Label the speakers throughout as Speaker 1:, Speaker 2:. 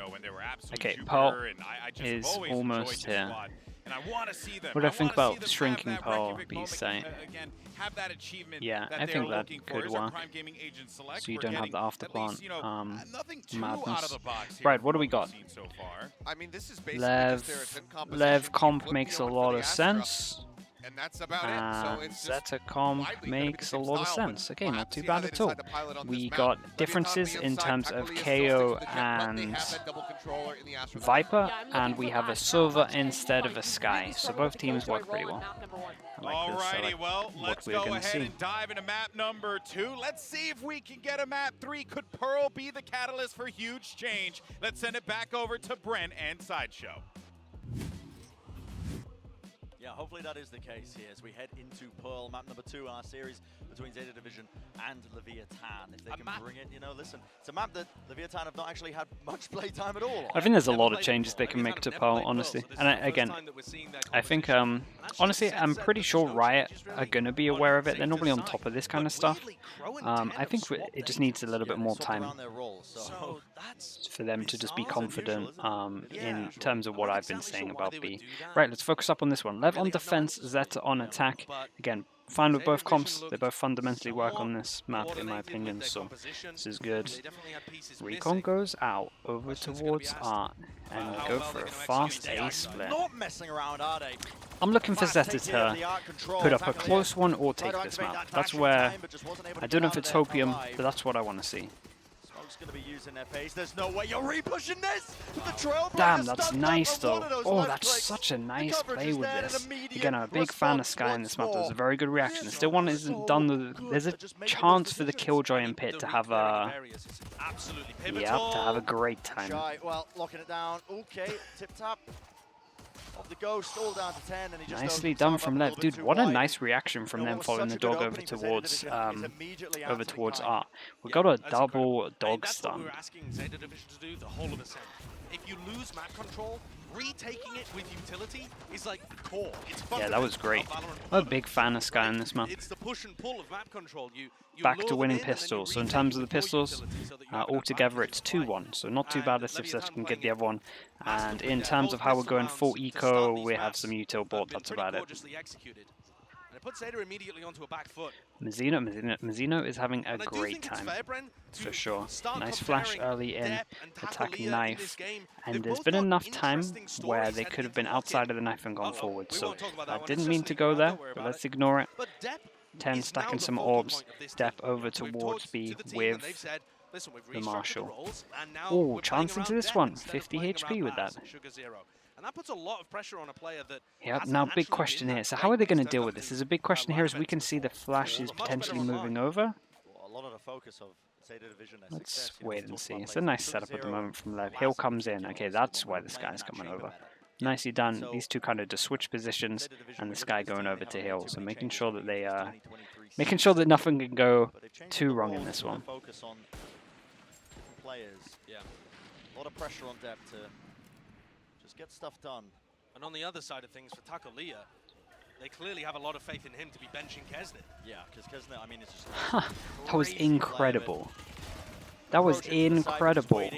Speaker 1: when they were absolute
Speaker 2: Okay,
Speaker 1: Jupiter,
Speaker 2: Pearl
Speaker 1: and I just
Speaker 2: is
Speaker 1: always
Speaker 2: almost
Speaker 1: enjoyed this
Speaker 2: here.
Speaker 1: squad. And I want to see them.
Speaker 2: What do I think about
Speaker 1: have
Speaker 2: shrinking
Speaker 1: that
Speaker 2: Pearl
Speaker 1: Reykjavik
Speaker 2: B
Speaker 1: moment,
Speaker 2: site?
Speaker 1: again, have that achievement
Speaker 2: Yeah,
Speaker 1: that
Speaker 2: I
Speaker 1: they
Speaker 2: think
Speaker 1: are
Speaker 2: that
Speaker 1: looking for.
Speaker 2: could
Speaker 1: As our
Speaker 2: work.
Speaker 1: Prime Gaming agent select,
Speaker 2: So you
Speaker 1: we're
Speaker 2: don't have
Speaker 1: getting
Speaker 2: the after
Speaker 1: at least,
Speaker 2: plant
Speaker 1: nothing too out of
Speaker 2: madness.
Speaker 1: the box here
Speaker 2: Right, what do
Speaker 1: from
Speaker 2: we got?
Speaker 1: we've seen so far.
Speaker 3: I mean, this is basically just their Ascent composition.
Speaker 2: Lev
Speaker 3: You
Speaker 2: comp
Speaker 3: flip
Speaker 2: makes
Speaker 3: the
Speaker 2: a
Speaker 3: on
Speaker 2: lot
Speaker 3: for the
Speaker 2: of
Speaker 3: Astra,
Speaker 2: sense.
Speaker 3: and that's about it. So it's just
Speaker 2: Zeta comp
Speaker 3: widely gonna be the
Speaker 2: makes a
Speaker 3: same
Speaker 2: lot of
Speaker 3: style,
Speaker 2: sense.
Speaker 3: but
Speaker 2: Okay,
Speaker 3: we'll
Speaker 2: not
Speaker 3: have to
Speaker 2: too
Speaker 3: see how
Speaker 2: bad
Speaker 3: they
Speaker 2: at all.
Speaker 3: decide to pilot on
Speaker 2: We
Speaker 3: this map.
Speaker 2: got
Speaker 3: Leviathan on
Speaker 2: differences
Speaker 3: the
Speaker 2: in
Speaker 3: inside,
Speaker 2: terms of
Speaker 3: Tacolia still
Speaker 2: KO
Speaker 3: sticks to the jet, but they
Speaker 2: and
Speaker 3: have that double controller in the Astra.
Speaker 2: Viper, and we have a Silver instead of a Sky. So both teams work pretty well. I like this. I
Speaker 1: Alrighty,
Speaker 2: like
Speaker 1: well,
Speaker 2: what
Speaker 1: let's
Speaker 2: we're
Speaker 1: go
Speaker 2: going to
Speaker 1: ahead
Speaker 2: see.
Speaker 1: and dive into map number 2. Let's see if we can get a map 3. Could Pearl be the catalyst for huge change? Let's send it back over to Brent and Sideshow.
Speaker 4: Yeah, hopefully that is the case here as we head into Pearl, map number 2 in our series between Zeta Division and Leviathan. If they can bring it, you know, listen, it's a map that Leviathan have not actually had much play time at all.
Speaker 2: I think there's a lot of changes they can make to Pearl, honestly. And again, I think, honestly, I'm pretty sure Riot are going to be aware of it. They're normally on top of this kind of stuff. I think it just needs a little bit more time for them to just be confident in terms of what I've been saying about B. Right, let's focus up on this one. Lev on defense, Zeta on attack. Again, fine with both comps. They both fundamentally work on this map, in my opinion, so this is good. Recon goes out over towards Art and go for a fast A split. I'm looking for Zeta to put up a close one or take this map. That's where, I don't know if it's Hopium, but that's what I want to see.
Speaker 4: Going to be using their pace. There's no way you're repushing this. The
Speaker 2: Damn, that's nice though. Oh, that's such a nice play with this. Again, I'm a big fan of Sky in this map. That was a very good reaction. Still one isn't done. There's a chance for the Killjoy and Pit to have a to have a great time.
Speaker 4: Well, locking it down. Okay, tip tap. Of the ghost, all down to 10, and he just
Speaker 2: nicely done from Lev. Dude, what a nice reaction from them following the dog over towards Art. We got a double dog stun.
Speaker 5: We're asking Zeta Division to do the whole of Ascent. If you lose map control, retaking it with utility is like core.
Speaker 2: Yeah, that was great. I'm a big fan of Sky in this map.
Speaker 5: It's the push and pull of map control. You
Speaker 2: back to winning pistols. So in terms of the pistols, altogether it's 2-1. So not too bad if Zeta can get the other one. And in terms of how we're going full eco, we have some util board. That's about it.
Speaker 5: It puts Zeta immediately onto a back foot.
Speaker 2: Mazzino is having a great time, for sure. Nice flash early in, attacking knife, and there's been enough time where they could have been outside of the knife and gone forward, so I didn't mean to go there, but let's ignore it. 10 stacking some orbs, step over towards B with the Marshal. Oh, chance into this one, 50 HP with that.
Speaker 5: And that puts a lot of pressure on a player that
Speaker 2: now big question here. So how are they going to deal with this? There's a big question here as we can see the flash is potentially moving over. Let's wait and see. It's a nice setup at the moment from Lev. Hill comes in. Okay, that's why the Sky's coming over. Nicely done. These two kind of just switch positions and the Sky going over to Hill. So making sure that they making sure that nothing can go too wrong in this one.
Speaker 4: Yeah. A lot of pressure on Depp to just get stuff done.
Speaker 5: And on the other side of things, for Tacolia, they clearly have a lot of faith in him to be benching Kesnet.
Speaker 4: Yeah, because Kesnet, I mean, it's just...
Speaker 2: That was incredible. That was incredible.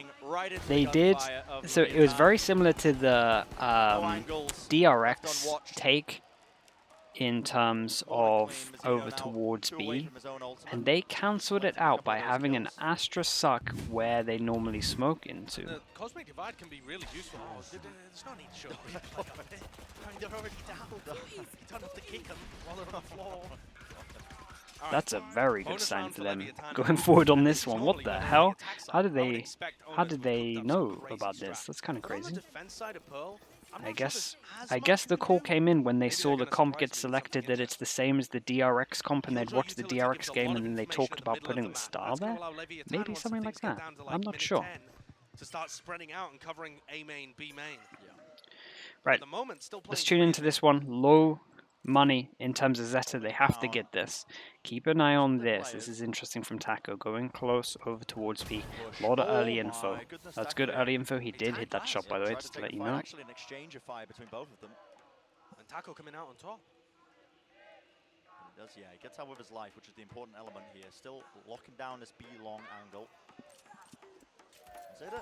Speaker 2: They did... So it was very similar to the DRX take in terms of over towards B, and they cancelled it out by having an Astra suck where they normally smoke into.
Speaker 5: The Cosmic Divide can be really useful. There's no need to show they're already down. You don't have to kick them while they're on the floor.
Speaker 2: That's a very good sign for them going forward on this one. What the hell? How did they know about this? That's kind of crazy. I guess the call came in when they saw the comp get selected that it's the same as the DRX comp, and they'd watched the DRX game and then they talked about putting the star there? Maybe something like that. I'm not sure.
Speaker 5: To start spreading out and covering A main, B main.
Speaker 2: Right, let's tune into this one. Low money in terms of Zeta. They have to get this. Keep an eye on this. This is interesting from Taco. Going close over towards B. A lot of early info. That's good early info. He did hit that shot, by the way, just to let you know.
Speaker 4: Actually, an exchange of fire between both of them.
Speaker 5: And Taco coming out on top.
Speaker 4: He does, yeah. He gets out with his life, which is the important element here. Still locking down this B long angle. Zeta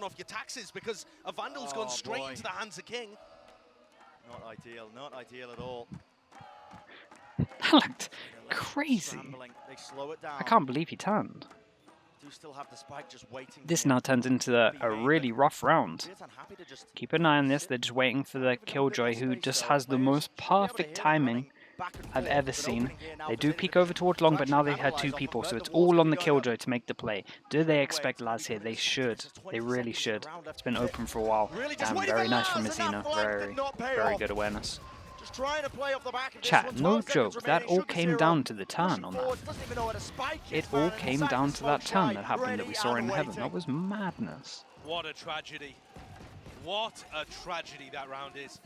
Speaker 5: one off your taxes because a Vandal's gone straight into the hands of King.
Speaker 4: Not ideal, not ideal at all.
Speaker 2: That looked crazy.
Speaker 4: They slow it down.
Speaker 2: I can't believe he turned.
Speaker 4: do still have the spike just waiting.
Speaker 2: This now turns into a really rough round. Keep an eye on this. They're just waiting for the Killjoy, who just has the most perfect timing I've ever seen. They do peek over towards long, but now they've had two people, so it's all on the Killjoy to make the play. Do they expect Laz here? They should. They really should. It's been open for a while. Damn, very nice from Zeta. Very, very good awareness. Chat, no joke, that all came down to the turn on that. It all came down to that turn that happened that we saw in Heaven. That was madness.
Speaker 5: What a tragedy. What a tragedy that round is.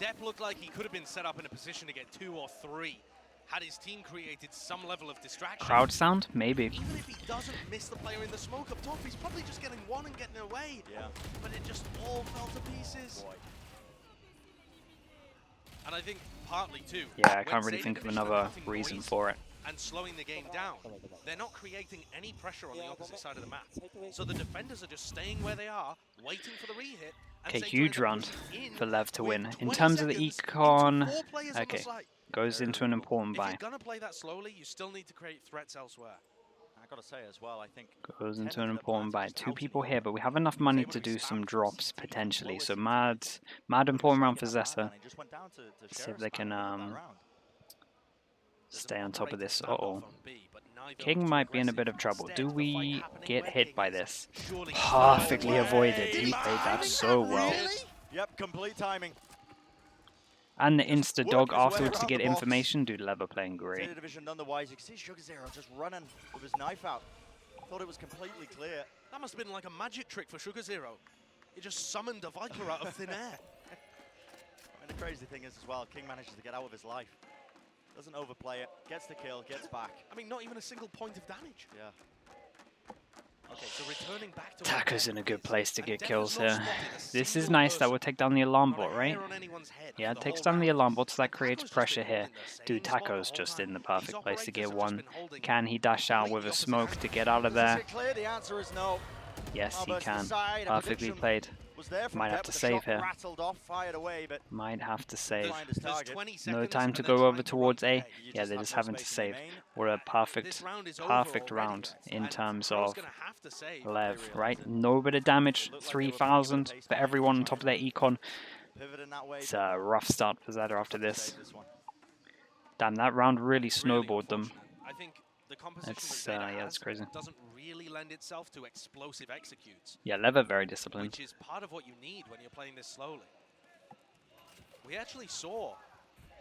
Speaker 5: Depp looked like he could have been set up in a position to get 2 or 3. Had his team created some level of distraction.
Speaker 2: Crowd sound? Maybe.
Speaker 5: Even if he doesn't miss the player in the smoke up top, he's probably just getting one and getting away.
Speaker 4: Yeah.
Speaker 5: But it just all fell to pieces.
Speaker 4: Boy.
Speaker 5: And I think partly too.
Speaker 2: Yeah, I can't really think of another reason for it.
Speaker 5: And slowing the game down, they're not creating any pressure on the opposite side of the map. So the defenders are just staying where they are, waiting for the re-hit.
Speaker 2: Okay, huge round for Lev to win. In terms of the econ, okay, goes into an important buy.
Speaker 5: If you're gonna play that slowly, you still need to create threats elsewhere.
Speaker 4: I gotta say as well, I think
Speaker 2: goes into an important buy. 2 people here, but we have enough money to do some drops potentially. So mad important round for Zeta. See if they can stay on top of this. Uh-oh. King might be in a bit of trouble. Do we get hit by this? Perfectly avoided. He played that so well.
Speaker 4: Yep, complete timing.
Speaker 2: And the insta dog afterwards to get information. Dude, Lever playing great.
Speaker 4: Zeta Division none the wiser. You can see Sugar Zero just running with his knife out. Thought it was completely clear.
Speaker 5: That must have been like a magic trick for Sugar Zero. He just summoned a Viper out of thin air.
Speaker 4: And the crazy thing is as well, King manages to get out of his life. Doesn't overplay it, gets the kill, gets back.
Speaker 5: I mean, not even a single point of damage.
Speaker 4: Yeah.
Speaker 5: Okay, so returning back to
Speaker 2: Taco's in a good place to get kills here. This is nice. That will take down the alarm bot, right? Yeah, it takes down the alarm bot, so that creates pressure here. Dude, Taco's just in the perfect place to get one. Can he dash out with a smoke to get out of there? Yes, he can. Perfectly played. Might have to save here. Might have to save. No time to go over towards A. Yeah, they're just having to save. What a perfect round in terms of Lev, right? No bit of damage, 3,000 for everyone on top of their econ. It's a rough start for Zeta after this. Damn, that round really snowballed them. It's yeah, it's crazy.
Speaker 5: Doesn't really lend itself to explosive executes.
Speaker 2: Yeah, Lever very disciplined.
Speaker 5: Which is part of what you need when you're playing this slowly. We actually saw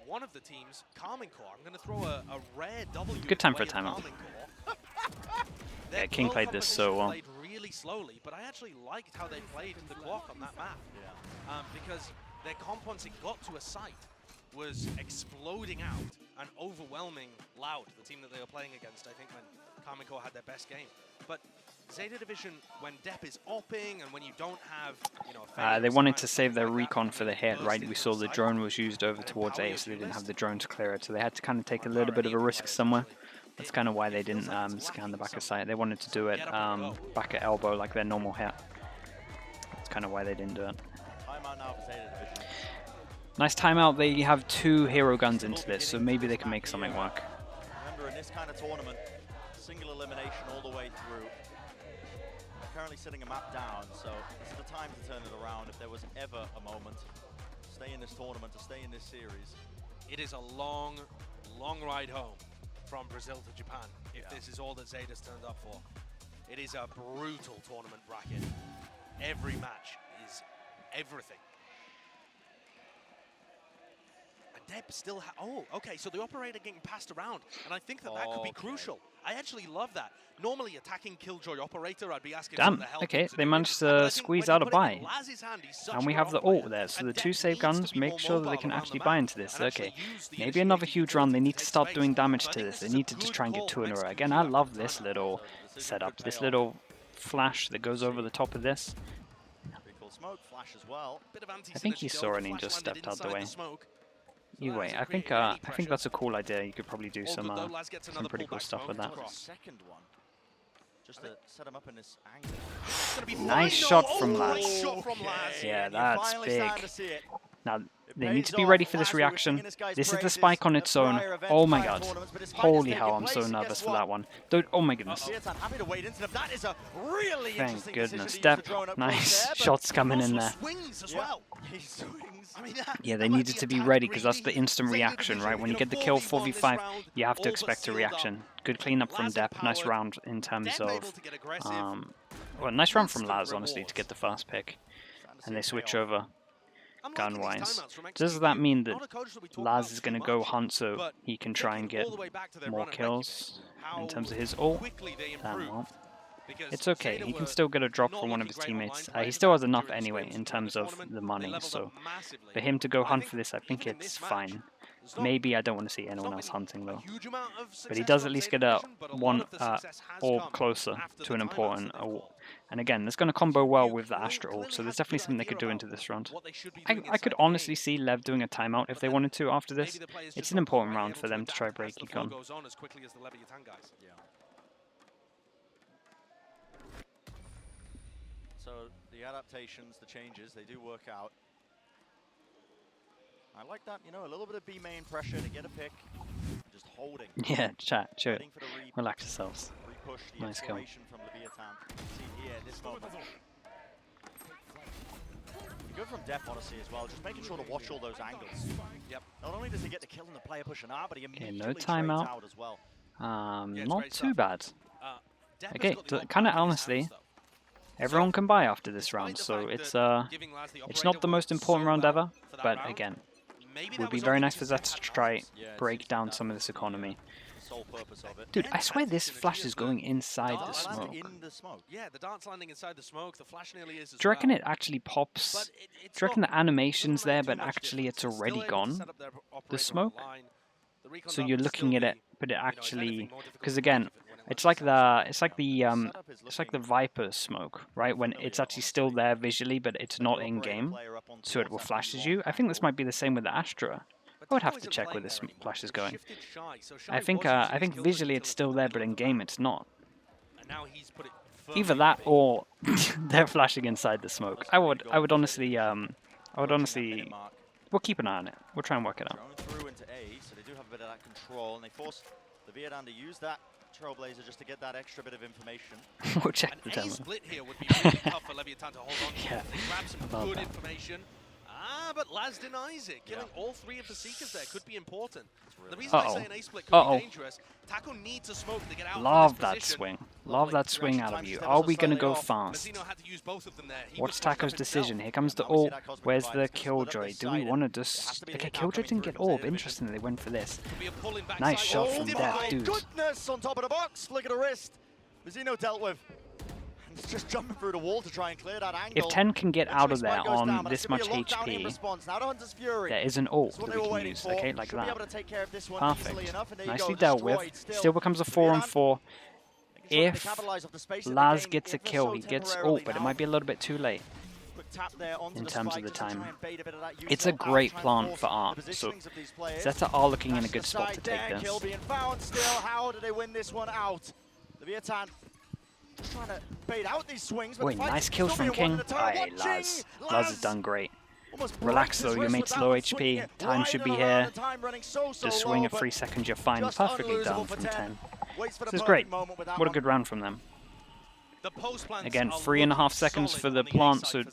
Speaker 5: one of the teams, Carmine Core. I'm going to throw a rare W.
Speaker 2: Good time for a timeout. Yeah, King played this so well.
Speaker 5: Played really slowly, but I actually liked how they played the clock on that map. Yeah. Because their comp once it got to a site was exploding out and overwhelming Loud, the team that they were playing against, I think, when Carmine Core had their best game. But Zeta Division, when Depp is opping and when you don't have, you know...
Speaker 2: they wanted to save their recon for the hit, right? We saw the drone was used over towards A, so they didn't have the drone to clear it. So they had to kind of take a little bit of a risk somewhere. That's kind of why they didn't scan the back of site. They wanted to do it back at elbow like their normal hit. That's kind of why they didn't do it.
Speaker 4: Timeout now for Zeta Division.
Speaker 2: Nice timeout. They have 2 hero guns into this, so maybe they can make something work.
Speaker 4: Remember, in this kind of tournament, single elimination all the way through. They're currently sitting a map down, so this is the time to turn it around. If there was ever a moment to stay in this tournament, to stay in this series.
Speaker 5: It is a long, long ride home from Brazil to Japan, if this is all that Zeta's turned up for. It is a brutal tournament bracket. Every match is everything. Deb still oh, okay, so the operator getting passed around, and I think that could be crucial. I actually love that. Normally attacking Killjoy operator, I'd be asking for the help.
Speaker 2: Okay, they managed to squeeze out a buy. And we have the ult there, so the 2 save guns make sure that they can actually buy into this. Okay, maybe another huge run. They need to start doing damage to this. They need to just try and get 2 in a row. Again, I love this little setup, this little flash that goes over the top of this. I think he saw it and he just stepped out the way. Either way, I think that's a cool idea. You could probably do some pretty cool stuff with that.
Speaker 4: Just to set him up in this angle.
Speaker 2: Nice shot from Laz. Yeah, that's big. Now, They need to be ready for this reaction. This is the spike on its own. Oh my god. Holy hell, I'm so nervous for that one. Don't, oh my goodness. Thank goodness. Step. Nice. Shots coming in there. Yeah, they needed to be ready because that's the instant reaction, right? When you get the kill 4v5, you have to expect a reaction. Good cleanup from Depp. Nice round in terms of... well, nice round from Laz, honestly, to get the first pick. And they switch over. Gun-wise. Does that mean that Laz is going to go hunt so he can try and get more kills in terms of his ult? Well, it's okay. He can still get a drop from one of his teammates. He still has enough anyway in terms of the money. So for him to go hunt for this, I think it's fine. Maybe I don't want to see anyone else hunting though. But he does at least get a one orb closer to an important ult. And again, that's going to combo well with the Astra ult, so there's definitely something they could do into this round. I could honestly see Lev doing a timeout if they wanted to after this. It's an important round for them to try break Econ.
Speaker 4: So the adaptations, the changes, they do work out. I like that, you know, a little bit of B main pressure to get a pick. Just holding.
Speaker 2: Yeah, chat, chill. Relax yourselves. Nice kill.
Speaker 4: Good from Def, honestly, as well. Just making sure to watch all those angles. Yep. Not only does he get the kill in the player push an R, but he immediately
Speaker 2: no timeout.
Speaker 4: out as well.
Speaker 2: Not too bad. Okay, kind of honestly, everyone can buy after this round, so it's not the most important round ever, but again, it would be very nice for Zeta to try break down some of this economy. Dude, I swear this flash is going inside the smoke.
Speaker 5: Yeah, the dart's landing inside the smoke. The flash nearly is as
Speaker 2: Do you reckon it actually pops? Do you reckon the animation's there, but actually it's already gone? The smoke? So you're looking at it, but it actually, because again, it's like the Viper smoke, right? When it's actually still there visually, but it's not in game, so it will flashes you. I think this might be the same with the Astra. I would have to check where this flash is going. I think visually it's still there, but in game it's not. Either that or they're flashing inside the smoke. I would honestly, we'll keep an eye on it. We'll try and work it out.
Speaker 4: Through into A, so they do have a bit of that control, and they force the Vietnam to use that Trailblazer just to get that extra bit of information.
Speaker 2: We'll check the demo.
Speaker 5: Split here would be really tough for Leviathan to hold on to.
Speaker 2: Yeah.
Speaker 5: They grab some good information. But Laz denies it. Killing all three of the Seekers there could be important. The reason I say an A-split could be dangerous, Taco needs to smoke to get out.
Speaker 2: Love that swing. Love that swing out of you. Are we going to go fast? What's Taco's decision? Here comes the ult. Where's the Killjoy? Do we want to just... Okay, Killjoy didn't get orb. Interestingly, they went for this. Nice shot from Death, dude.
Speaker 4: Goodness, on top of the box. Flick of the wrist. Vizino dealt with. He's just jumping through the wall to try and clear that angle.
Speaker 2: If 10 can get out of there on this much HP, there is an ult that we can use, okay, like that. Perfect. Nicely dealt with. Still becomes a 4-on-4. If Laz gets a kill, he gets ult, but it might be a little bit too late in terms of the time. It's a great plant for art, so Zeta are looking in a good spot to take this.
Speaker 4: How do they win this one out? The Vietnam trying to bait out these swings.
Speaker 2: Wait, nice kills from King. Aye, Laz. Laz has done great. Relax though, your mate's low HP. Time should be here. Just swing at 3 seconds, you're fine. Perfectly done from 10. This is great. What a good round from them. Again, 3.5 seconds for the plant, so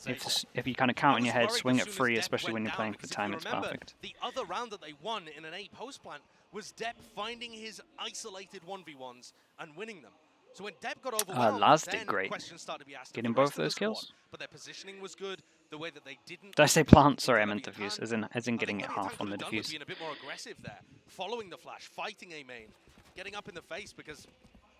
Speaker 2: if you kind of count in your head, swing at 3, especially when you're playing for time, it's perfect.
Speaker 5: The other round that they won in an A post plant was Depp finding his isolated 1v1s and winning them. So when Depp got overwhelmed,
Speaker 2: Laz did great. Getting both those kills.
Speaker 5: But their positioning was good. The way that they didn't.
Speaker 2: Did I say plant? Sorry, I meant defuse, as in getting it half on the defuse.
Speaker 5: Being a bit more aggressive there, following the flash, fighting a main, getting up in the face because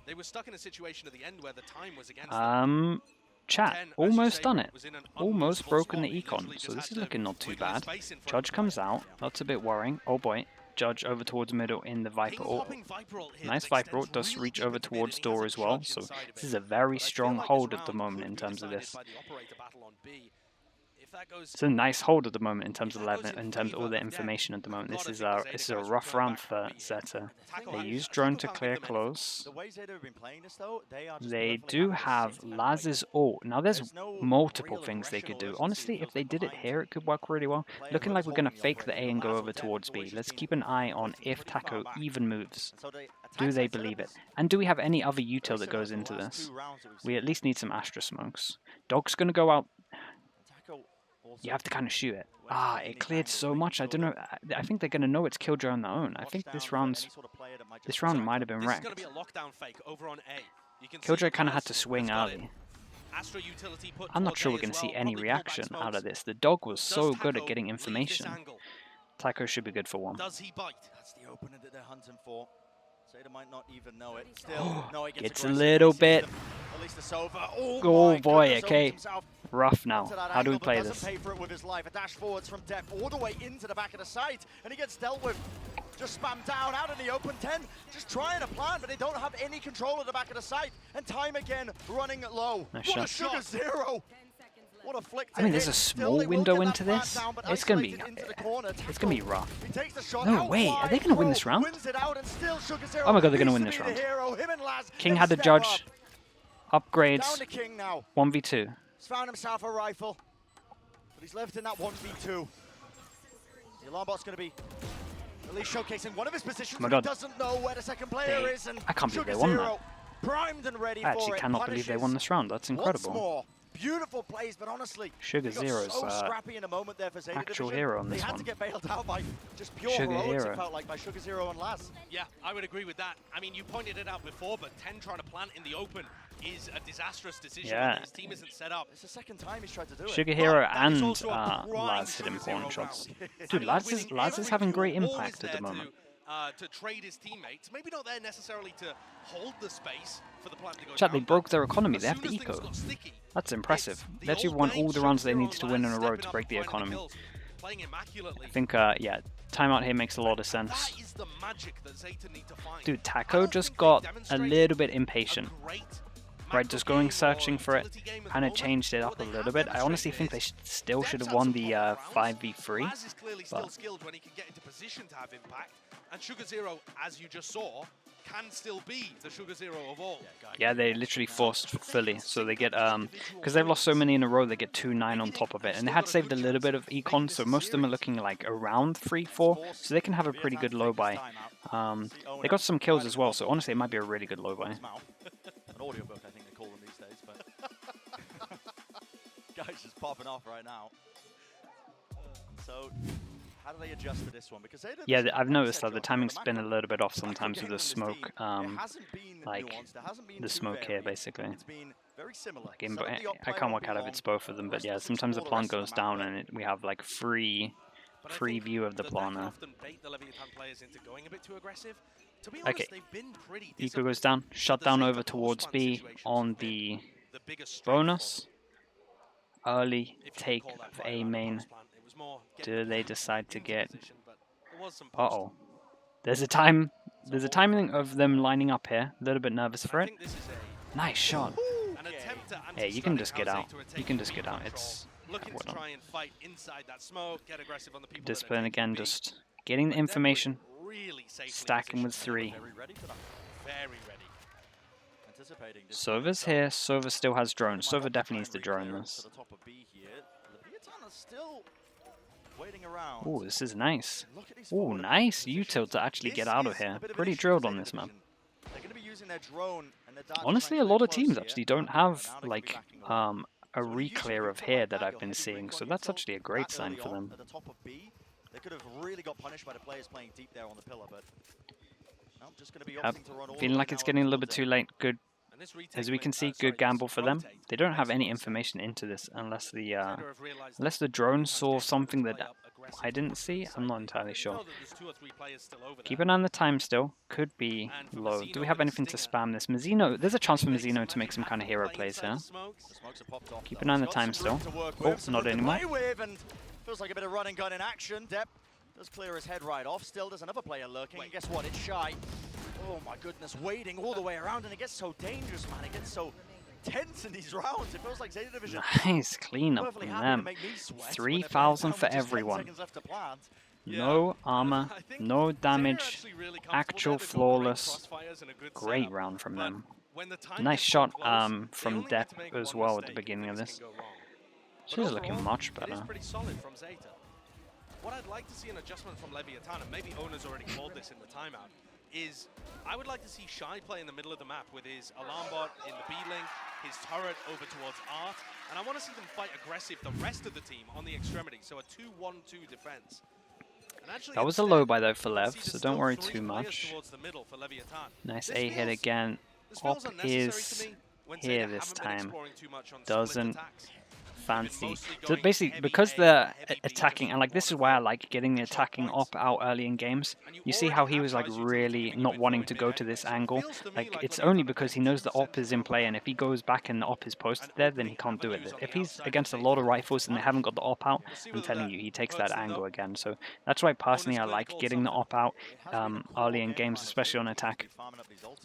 Speaker 5: they were stuck in a situation at the end where the time was against them.
Speaker 2: Chat, almost done it. Almost broken the econ, so this is looking not too bad. Judge comes out. That's a bit worrying. Oh boy. Judge over towards middle in the Viper ult. Nice Viper ult, does reach over towards door as well, so this is a very strong hold at the moment in terms of this.
Speaker 5: if that goes,
Speaker 2: It's a nice hold at the moment in terms of all the information at the moment. This is a rough round for Zeta. They use drone to clear close.
Speaker 4: The way Zeta have been playing this though, they are just
Speaker 2: They
Speaker 4: perfectly
Speaker 2: do
Speaker 4: happy to
Speaker 2: have
Speaker 4: sit and
Speaker 2: Laz's ult. Now there's
Speaker 4: no
Speaker 2: multiple
Speaker 4: real
Speaker 2: things they
Speaker 4: aggression
Speaker 2: could
Speaker 4: or
Speaker 2: do.
Speaker 4: urgency,
Speaker 2: Honestly,
Speaker 4: it
Speaker 2: if
Speaker 4: feels
Speaker 2: they
Speaker 4: like
Speaker 2: did it
Speaker 4: behind
Speaker 2: here, it could work really well.
Speaker 4: player
Speaker 2: Looking
Speaker 4: who
Speaker 2: like
Speaker 4: is
Speaker 2: we're going to
Speaker 4: holding the
Speaker 2: fake the A
Speaker 4: operation.
Speaker 2: and go
Speaker 4: Laz
Speaker 2: over
Speaker 4: or Zeta,
Speaker 2: towards
Speaker 4: the
Speaker 2: B.
Speaker 4: way she's
Speaker 2: Let's
Speaker 4: been
Speaker 2: keep an eye on
Speaker 4: drifting
Speaker 2: if
Speaker 4: pretty far
Speaker 2: Taco
Speaker 4: back.
Speaker 2: even moves.
Speaker 4: So the
Speaker 2: Do
Speaker 4: attacks
Speaker 2: they
Speaker 4: on Zeta
Speaker 2: believe it?
Speaker 4: was
Speaker 2: And do we have any other util
Speaker 4: very
Speaker 2: that
Speaker 4: similar
Speaker 2: goes
Speaker 4: to the
Speaker 2: into
Speaker 4: last
Speaker 2: this?
Speaker 4: 2 rounds that we've
Speaker 2: We
Speaker 4: seen.
Speaker 2: at least need some Astra smokes. Dog's going to go out.
Speaker 4: Taco also
Speaker 2: You have to kind of shoot it.
Speaker 4: went
Speaker 2: Ah,
Speaker 4: to
Speaker 2: it
Speaker 4: unique
Speaker 2: cleared
Speaker 4: angles,
Speaker 2: so
Speaker 4: making
Speaker 2: much. I
Speaker 4: sure
Speaker 2: don't know.
Speaker 4: that
Speaker 2: I think they're going to know it's Killjoy on their own. I
Speaker 4: watch
Speaker 2: think
Speaker 4: down
Speaker 2: this
Speaker 4: for
Speaker 2: round's
Speaker 4: any sort of player that might just
Speaker 2: this round
Speaker 4: distract
Speaker 2: might
Speaker 4: them.
Speaker 2: have been
Speaker 5: this is going to
Speaker 2: wrecked.
Speaker 5: be a lockdown fake over on A. You can
Speaker 2: Killjoy
Speaker 5: see
Speaker 2: kind of had
Speaker 5: Laz
Speaker 2: to swing
Speaker 5: has got it.
Speaker 2: early.
Speaker 5: Astra utility put
Speaker 2: I'm not
Speaker 5: towards
Speaker 2: sure
Speaker 5: A
Speaker 2: we're going
Speaker 5: as
Speaker 2: to see
Speaker 5: well,
Speaker 2: any
Speaker 5: probably pullback
Speaker 2: reaction out
Speaker 5: smokes.
Speaker 2: of this. The dog was
Speaker 5: Does
Speaker 2: so good at
Speaker 5: Taco
Speaker 2: getting
Speaker 5: leave this
Speaker 2: information.
Speaker 5: angle?
Speaker 2: Taco should be good for one.
Speaker 5: Does he bite?
Speaker 4: That's the opener that they're hunting for. Zeta might not even know it. Still, no, he
Speaker 2: Gets
Speaker 4: gets
Speaker 2: a
Speaker 4: aggressive.
Speaker 2: little
Speaker 4: He sees
Speaker 2: bit.
Speaker 4: them. At least the Sova. Oh,
Speaker 2: Oh
Speaker 4: my
Speaker 2: boy,
Speaker 4: goodness,
Speaker 2: okay.
Speaker 4: opens himself
Speaker 2: Rough
Speaker 4: to
Speaker 2: now.
Speaker 4: that
Speaker 2: How do we
Speaker 4: angle, but
Speaker 2: play
Speaker 4: doesn't
Speaker 2: this?
Speaker 4: pay for it with his life. A dash forwards from depth all the way into the back of the site, and he gets dealt with. Just spammed down out in the open 10, just trying to plant, but they don't have any control at the back of the site. And time again running low.
Speaker 2: Nice
Speaker 4: What a
Speaker 2: shot.
Speaker 4: Sugar Zero! What a flick to
Speaker 2: I mean, there's
Speaker 4: hit.
Speaker 2: a
Speaker 4: Still,
Speaker 2: small
Speaker 4: they will
Speaker 2: window
Speaker 4: get that
Speaker 2: into
Speaker 4: plant
Speaker 2: this.
Speaker 4: down, but
Speaker 2: It's gonna be
Speaker 4: isolated into the corner.
Speaker 2: it's gonna be rough.
Speaker 4: He takes the shot
Speaker 2: No
Speaker 4: out
Speaker 2: way, are
Speaker 4: wide.
Speaker 2: they gonna win
Speaker 4: Pro
Speaker 2: this round?
Speaker 4: wins it out, and still Sugar Zero
Speaker 2: Oh my god, they're gonna win
Speaker 4: needs
Speaker 2: this
Speaker 4: to be the
Speaker 2: round.
Speaker 4: hero. Him and Laz,
Speaker 2: King
Speaker 4: they
Speaker 2: had the
Speaker 4: step
Speaker 2: judge.
Speaker 4: up. Down
Speaker 2: Upgrades.
Speaker 4: to King now.
Speaker 2: 1v2.
Speaker 4: He's found himself a rifle, but he's left in that 1v2. The alarm bot's going to be at least showcasing one of his positions,
Speaker 2: Oh my
Speaker 4: but he
Speaker 2: god.
Speaker 4: doesn't know where the second player
Speaker 2: They-
Speaker 4: is. And
Speaker 2: I can't believe
Speaker 4: Sugar
Speaker 2: they won
Speaker 4: Zero primed and ready
Speaker 2: I
Speaker 4: for
Speaker 2: actually
Speaker 4: it.
Speaker 2: cannot believe they won this round. That's
Speaker 4: Once
Speaker 2: incredible.
Speaker 4: more. Beautiful plays, but honestly,
Speaker 2: Sugar
Speaker 4: he got
Speaker 2: Zero's
Speaker 4: so scrappy in a moment there for Zeta
Speaker 2: actual
Speaker 4: Division.
Speaker 2: hero on
Speaker 4: They
Speaker 2: this
Speaker 4: had
Speaker 2: one.
Speaker 4: to get bailed out by just pure
Speaker 2: Sugar
Speaker 4: heroics,
Speaker 2: Hero.
Speaker 4: it felt like, by Sugar Zero and Laz.
Speaker 5: Yeah, I would agree with that. I mean, you pointed it out before, but 10 trying to plant in the open is a disastrous decision
Speaker 2: Yeah.
Speaker 5: when his team isn't set up.
Speaker 4: It's the second time he's tried to do it.
Speaker 2: Sugar
Speaker 5: But
Speaker 2: Hero
Speaker 5: that is
Speaker 2: and
Speaker 5: also a prime
Speaker 2: Laz hit
Speaker 5: Sugar
Speaker 2: important
Speaker 5: Zero
Speaker 2: shots.
Speaker 5: round.
Speaker 2: Dude,
Speaker 5: I mean,
Speaker 2: Laz
Speaker 5: winning
Speaker 2: is
Speaker 5: every
Speaker 2: having great
Speaker 5: duel, always
Speaker 2: impact at the
Speaker 5: there
Speaker 2: moment.
Speaker 5: To trade his teammates. Maybe not there necessarily to hold the space for the plant to go
Speaker 2: Chat,
Speaker 5: down,
Speaker 2: they
Speaker 5: but
Speaker 2: broke their economy.
Speaker 5: as
Speaker 2: They have
Speaker 5: soon
Speaker 2: the
Speaker 5: as things
Speaker 2: eco.
Speaker 5: got sticky,
Speaker 2: That's impressive.
Speaker 5: it's
Speaker 2: They
Speaker 5: the
Speaker 2: actually
Speaker 5: old
Speaker 2: won
Speaker 5: name,
Speaker 2: all the
Speaker 5: Sugar
Speaker 2: rounds they
Speaker 5: Zero
Speaker 2: needed to
Speaker 5: and
Speaker 2: win in
Speaker 5: Laz
Speaker 2: a row
Speaker 5: stepping
Speaker 2: to
Speaker 5: up
Speaker 2: break the
Speaker 5: and finding
Speaker 2: economy.
Speaker 5: kills, playing immaculately.
Speaker 2: I think, yeah, timeout here makes a lot of sense.
Speaker 5: That is the magic that Zeta need to find.
Speaker 2: Dude,
Speaker 5: I
Speaker 2: Taco
Speaker 5: don't
Speaker 2: just
Speaker 5: think
Speaker 2: got
Speaker 5: they've
Speaker 2: a
Speaker 5: demonstrated
Speaker 2: little bit
Speaker 5: a
Speaker 2: impatient.
Speaker 5: great
Speaker 2: Right,
Speaker 5: macro
Speaker 2: just going
Speaker 5: game
Speaker 2: searching
Speaker 5: or
Speaker 2: for it
Speaker 5: utility game at the
Speaker 2: kind of
Speaker 5: moment,
Speaker 2: changed it
Speaker 5: but
Speaker 2: up
Speaker 5: what
Speaker 2: a
Speaker 5: they
Speaker 2: little
Speaker 5: have
Speaker 2: bit. I honestly think
Speaker 5: demonstrated
Speaker 2: they
Speaker 5: is
Speaker 2: still should have
Speaker 5: Zeta's
Speaker 2: won
Speaker 5: some
Speaker 2: the
Speaker 5: power rounds.
Speaker 2: 5v3.
Speaker 5: Laz is clearly still
Speaker 2: but-
Speaker 5: skilled when he can get into position to have impact, and Sugar Zero, as you just saw, can still be the Sugar Zero of all.
Speaker 2: Yeah, they literally forced fully, so they get because they've lost so many in a row, they get 2-9 on top of it, and they had saved a little bit of econ, so most of them are looking like around 3-4, so they can have a pretty good low buy. They got some kills as well, so honestly, it might be a really good low buy.
Speaker 4: An audiobook, I think they call them these days, but guys just popping off right now. So, how do they adjust to this one? Because they
Speaker 2: Yeah, I've noticed that the timing's been a little bit off sometimes with the smoke, like the smoke here, basically.
Speaker 4: It's been very similar.
Speaker 2: Like in,
Speaker 4: Some of the op
Speaker 2: I
Speaker 4: player
Speaker 2: can't
Speaker 4: will
Speaker 2: work
Speaker 4: be
Speaker 2: out if
Speaker 4: long,
Speaker 2: it's both of them,
Speaker 4: the
Speaker 2: but
Speaker 4: rest
Speaker 2: yeah,
Speaker 4: of them
Speaker 2: sometimes the
Speaker 4: explore
Speaker 2: plant
Speaker 4: rest of
Speaker 2: goes
Speaker 4: the
Speaker 2: down
Speaker 4: map,
Speaker 2: and we have like free
Speaker 5: But I think
Speaker 2: view of the
Speaker 5: that
Speaker 2: plant
Speaker 5: can
Speaker 2: now.
Speaker 5: often bait the Leviathan players into going a bit too aggressive. To be honest,
Speaker 2: Okay,
Speaker 5: they've been pretty
Speaker 2: Eco goes
Speaker 5: disciplined.
Speaker 2: down, shut
Speaker 5: The
Speaker 2: down
Speaker 5: Zeta
Speaker 2: over towards
Speaker 5: post-plant
Speaker 2: B
Speaker 5: situations
Speaker 2: on
Speaker 5: have been
Speaker 2: the
Speaker 5: the biggest strength
Speaker 2: bonus. Early
Speaker 5: if you can
Speaker 2: take
Speaker 5: call that
Speaker 2: of
Speaker 5: play
Speaker 2: A
Speaker 5: around the
Speaker 2: main.
Speaker 5: post-plant. It was more
Speaker 2: Do
Speaker 5: getting
Speaker 2: they
Speaker 5: the
Speaker 2: decide to
Speaker 5: into
Speaker 2: get...
Speaker 5: position, but there was some
Speaker 2: Uh-oh. There's a timing of them lining up here. A little bit nervous
Speaker 5: But
Speaker 2: for
Speaker 5: I
Speaker 2: it.
Speaker 5: think this is
Speaker 2: Nice shot.
Speaker 5: an attempt to
Speaker 2: Hey, you can
Speaker 5: anti-study
Speaker 2: just get
Speaker 5: how
Speaker 2: out.
Speaker 5: Zeta are
Speaker 2: You
Speaker 5: taking
Speaker 2: can just
Speaker 5: B
Speaker 2: get out.
Speaker 5: control,
Speaker 2: It's
Speaker 5: looking
Speaker 2: well
Speaker 5: to
Speaker 2: done.
Speaker 5: try and fight inside that smoke, get aggressive on the people
Speaker 2: Discipline
Speaker 5: that are
Speaker 2: again,
Speaker 5: taking B.
Speaker 2: just getting the
Speaker 5: But they're
Speaker 2: information,
Speaker 5: really safely
Speaker 2: stacking with
Speaker 5: positioned.
Speaker 2: 3.
Speaker 4: Very ready for that.
Speaker 5: Very ready.
Speaker 4: Anticipating this.
Speaker 2: Sova's here. Sova still has drone. Sova definitely needs to drone
Speaker 4: To
Speaker 2: this.
Speaker 4: the top of B here. Leviathan are still waiting around.
Speaker 2: Ooh, this is nice.
Speaker 4: Look at these
Speaker 2: Ooh,
Speaker 4: forward
Speaker 2: nice
Speaker 4: positions.
Speaker 2: util to actually get
Speaker 4: This
Speaker 2: out of
Speaker 4: is
Speaker 2: here.
Speaker 4: a bit of an
Speaker 2: Pretty
Speaker 4: issue for
Speaker 2: drilled on
Speaker 4: Zeta
Speaker 2: this map.
Speaker 4: Division. They're going to be using their drone and their dart to
Speaker 2: Honestly,
Speaker 4: try
Speaker 2: a
Speaker 4: and
Speaker 2: lot
Speaker 4: play
Speaker 2: of teams
Speaker 4: close
Speaker 2: actually
Speaker 4: here.
Speaker 2: don't
Speaker 4: Now
Speaker 2: have
Speaker 4: they're gonna be
Speaker 2: like
Speaker 4: backing away.
Speaker 2: a re-clear of here that I've been seeing, so that's actually a great sign for them.
Speaker 4: At the top of B, they could have really got punished by the players playing deep there on the pillar, but no, just going to be opting to run all the
Speaker 2: Feeling
Speaker 4: way
Speaker 2: like it's
Speaker 4: now
Speaker 2: getting a
Speaker 4: over
Speaker 2: little bit
Speaker 4: towards
Speaker 2: too
Speaker 4: it.
Speaker 2: late. Good,
Speaker 5: And this retake
Speaker 2: as we can
Speaker 5: went-
Speaker 2: see,
Speaker 5: sorry,
Speaker 2: good gamble
Speaker 5: this
Speaker 2: for them.
Speaker 5: rotate
Speaker 2: They don't have
Speaker 5: makes a
Speaker 2: any
Speaker 5: lot of sense.
Speaker 2: information into this unless the
Speaker 5: Zeta have realised
Speaker 2: unless
Speaker 5: that
Speaker 2: the drone
Speaker 5: Leviathan's
Speaker 2: saw
Speaker 5: getting
Speaker 2: something
Speaker 5: to
Speaker 2: that
Speaker 5: play up aggressive
Speaker 2: I didn't
Speaker 5: towards
Speaker 2: see.
Speaker 5: the
Speaker 2: I'm not
Speaker 5: side.
Speaker 2: entirely
Speaker 5: They
Speaker 2: sure.
Speaker 5: know that there's 2 or 3 players still over
Speaker 2: Keep
Speaker 5: there.
Speaker 2: an eye on the time still. Could be
Speaker 5: And for
Speaker 2: low. Do
Speaker 5: Mazzino
Speaker 2: we have
Speaker 5: with a
Speaker 2: anything to
Speaker 5: stinger.
Speaker 2: spam this? Mazzino, there's a chance for
Speaker 5: Makes
Speaker 2: Mazzino to make some
Speaker 5: magic
Speaker 2: kind of
Speaker 5: happen,
Speaker 2: hero
Speaker 5: play
Speaker 2: plays
Speaker 5: inside
Speaker 2: here.
Speaker 5: the smokes.
Speaker 4: The smokes are popped off,
Speaker 2: Keep
Speaker 4: though.
Speaker 2: an eye on
Speaker 4: He's
Speaker 2: the
Speaker 4: got
Speaker 2: time
Speaker 4: some room
Speaker 2: still.
Speaker 4: to work
Speaker 2: Oh,
Speaker 4: with, some
Speaker 2: not
Speaker 4: room to
Speaker 2: anymore.
Speaker 4: play with, and feels like a bit of run and gun in action. Depp does clear his head right off. Still, there's another player lurking, and guess what? It's Shy. Oh my goodness, wading all the way around, and it gets so dangerous, man. It gets so tense in these rounds. It feels like Zeta Division.
Speaker 2: Nice cleanup from them. 3,000 for everyone. No armor, no damage, actual flawless. Great round from them. Nice shot from Depp as well at the beginning of this. She was looking much better.
Speaker 5: It is pretty solid from Zeta. What I'd like to see an adjustment from Leviathan, and maybe Owner's already called this in the timeout, is I would like to see Shy play in the middle of the map with his alarm bot in the B-link, his turret over towards Art, and I want to see them fight aggressive the rest of the team on the extremity, so a 2-1-2 defense.
Speaker 2: That was a low by though for Lev, so don't worry too much. Nice A hit again. Op is here this time. Doesn't fancy. So basically, because they're attacking, and like this is why I like getting the attacking op out early in games. You see how he was like really not wanting to go to this angle. Like it's only because he knows the op is in play, and if he goes back and the op is posted there, then he can't do it. If he's against a lot of rifles and they haven't got the op out, I'm telling you, he takes that angle again. So that's why personally I like getting the op out early in games, especially on attack.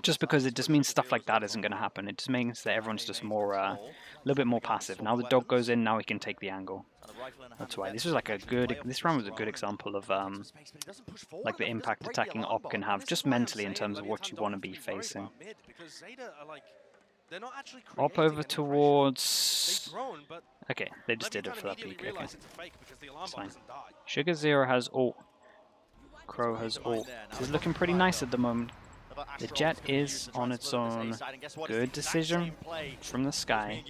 Speaker 2: Just because it just means stuff like that isn't going to happen. It just means that everyone's just more a little bit more passive. Now the dog goes in, now he can take the angle. That's why this was like a good. This round was a good example of like the impact attacking op can have, just mentally in terms of what you want to be facing. Op over towards. Okay, they just did it for that peek. Okay, it's fine. Sugar Zero has ult. Crow has ult. This is looking pretty nice at the moment. The jet is on its own. Good decision from the Sky.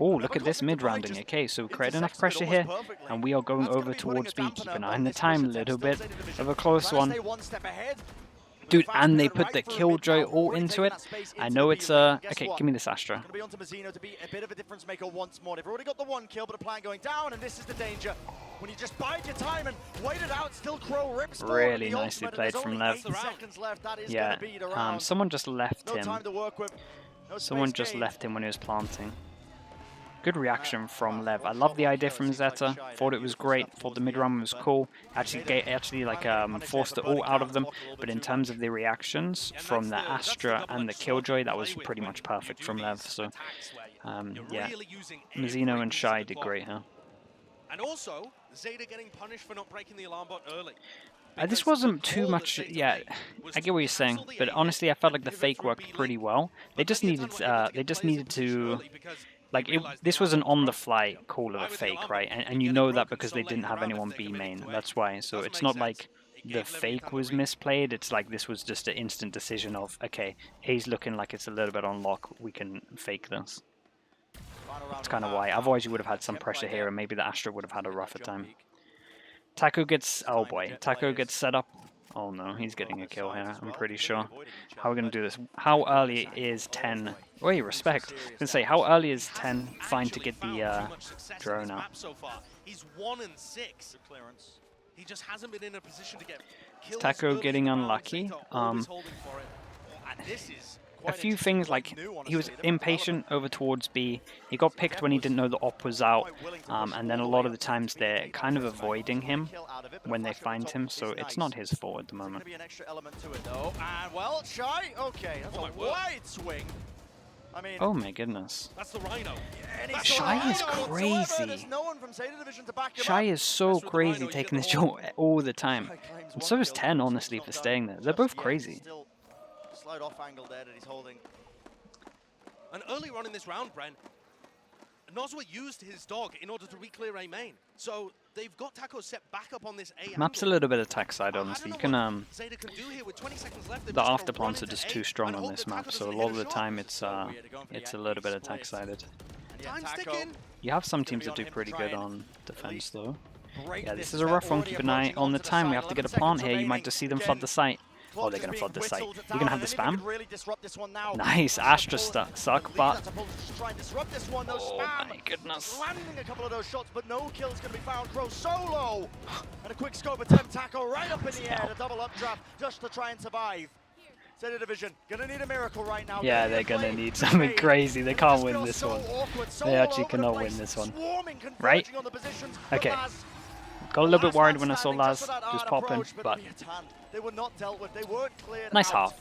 Speaker 2: Oh, look at this mid-rounding. Okay, so create enough pressure here, and we are going over towards B. Keep an eye on the time, a little bit of a close one. Dude, and they put the Killjoy all into it. I know it's okay, give me this Astra. Really nicely played from Lev. Yeah, someone just left him. Someone just left him when he was planting. Good reaction from Lev. I love the idea from Zeta. Thought it was great. Thought the mid run was cool. Actually like forced it all out of them. But in terms of the reactions from the Astra and the Killjoy, that was pretty much perfect from Lev. So yeah, Mazzino and Shy did great here.
Speaker 5: And also, Zeta getting punished for not breaking the alarm bot early.
Speaker 2: This wasn't too much. Yeah, I get what you're saying, but honestly, I felt like the fake worked pretty well. They just needed to. Like, this was an on-the-fly call of a fake, right? And you know that because they didn't have anyone B main. That's why. So it's not like the fake was misplayed. It's like this was just an instant decision of, okay, A's looking like it's a little bit on lock. We can fake this. That's kind of why. Otherwise, you would have had some pressure here, and maybe the Astra would have had a rougher time. Taco gets... Oh, boy. Taco gets set up. Oh, no. He's getting a kill here, I'm pretty sure. How are we going to do this? How early is 10... Wait, respect. I was going to say, how early is 10 fine to get the drone out?
Speaker 5: He's 1 and 6. He just hasn't been in a position to get kills.
Speaker 2: Taco getting unlucky. A few things, like, he was impatient over towards B. He got picked when he didn't know the op was out. And then a lot of the times they're kind of avoiding him when they find him, so it's not his fault at the moment.
Speaker 4: Well, Shy, okay, that's a wide swing. I mean,
Speaker 2: oh my goodness.
Speaker 5: That's the Rhino.
Speaker 2: Shy is crazy. Shy is so crazy taking this shot all the time. And so is 10, honestly, for staying there. They're both crazy.
Speaker 4: Slight off angle there that he's holding.
Speaker 5: And earlier on in this round, Bren, Nozwa used his dog in order to re-clear A main. So they've got Taco set back up on this A
Speaker 2: map's a little bit attack side, honestly. You can the after plants are just too strong on this map, so a lot of the time it's a little bit attack sided. You have some teams that do pretty good on defense though. Yeah, this is a rough one. Keep an eye on the time. We have to get a plant here. You might just see them flood the site. Oh, they're going to flood the site. You're going to have the spam? Nice. Astra suck, but... Oh my goodness.
Speaker 4: Landing a couple of those shots, but no kills going to be found. Crow solo! And a quick scope attempt. Taco right up in the air. The double updraft just to try and survive. Zeta Division going to need a miracle right now.
Speaker 2: Yeah, they're going to need something crazy. They can't win this one. They actually cannot win this one. Right? Okay. Got a little bit worried when I saw Laz just popping, but...
Speaker 4: They were not dealt with. They weren't cleared
Speaker 2: nice
Speaker 4: out.
Speaker 2: half.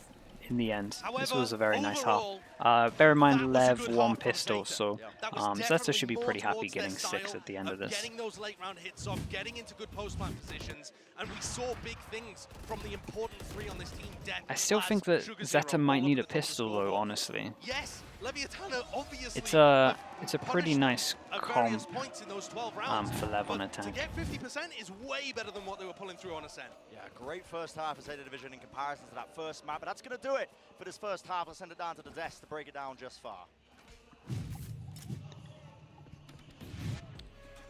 Speaker 2: in the end.
Speaker 5: However,
Speaker 2: this was a very nice half.
Speaker 5: overall,
Speaker 2: Bear in mind,
Speaker 5: that was a
Speaker 2: Lev
Speaker 5: good
Speaker 2: one
Speaker 5: half from
Speaker 2: pistol,
Speaker 5: Zeta.
Speaker 2: so
Speaker 5: That was
Speaker 2: Zeta
Speaker 5: definitely
Speaker 2: should be
Speaker 5: more
Speaker 2: pretty happy
Speaker 5: towards their
Speaker 2: getting 6
Speaker 5: style
Speaker 2: at the end of this.
Speaker 5: Getting those late round hits off, getting into good post-plant positions, and we saw big things from the important 3 on this team. Deck,
Speaker 2: I still
Speaker 5: Laz,
Speaker 2: think that
Speaker 5: Sugar
Speaker 2: Zeta
Speaker 5: Zero,
Speaker 2: might
Speaker 5: all
Speaker 2: need
Speaker 5: over
Speaker 2: a
Speaker 5: the top of the
Speaker 2: pistol though,
Speaker 5: scoreboard.
Speaker 2: honestly.
Speaker 5: Yes, Leviathan obviously
Speaker 2: It's a
Speaker 5: have
Speaker 2: pretty
Speaker 5: punished
Speaker 2: nice
Speaker 5: at various
Speaker 2: comp
Speaker 5: points in those 12 rounds,
Speaker 2: for Lev on
Speaker 5: but
Speaker 2: attack.
Speaker 5: to get 50% is way better than what they were pulling through on Ascent.
Speaker 4: Yeah, great first half of Zeta Division in comparison to that first map, but that's going to do it for this first half. Let's send it down to the desk to break it down just far.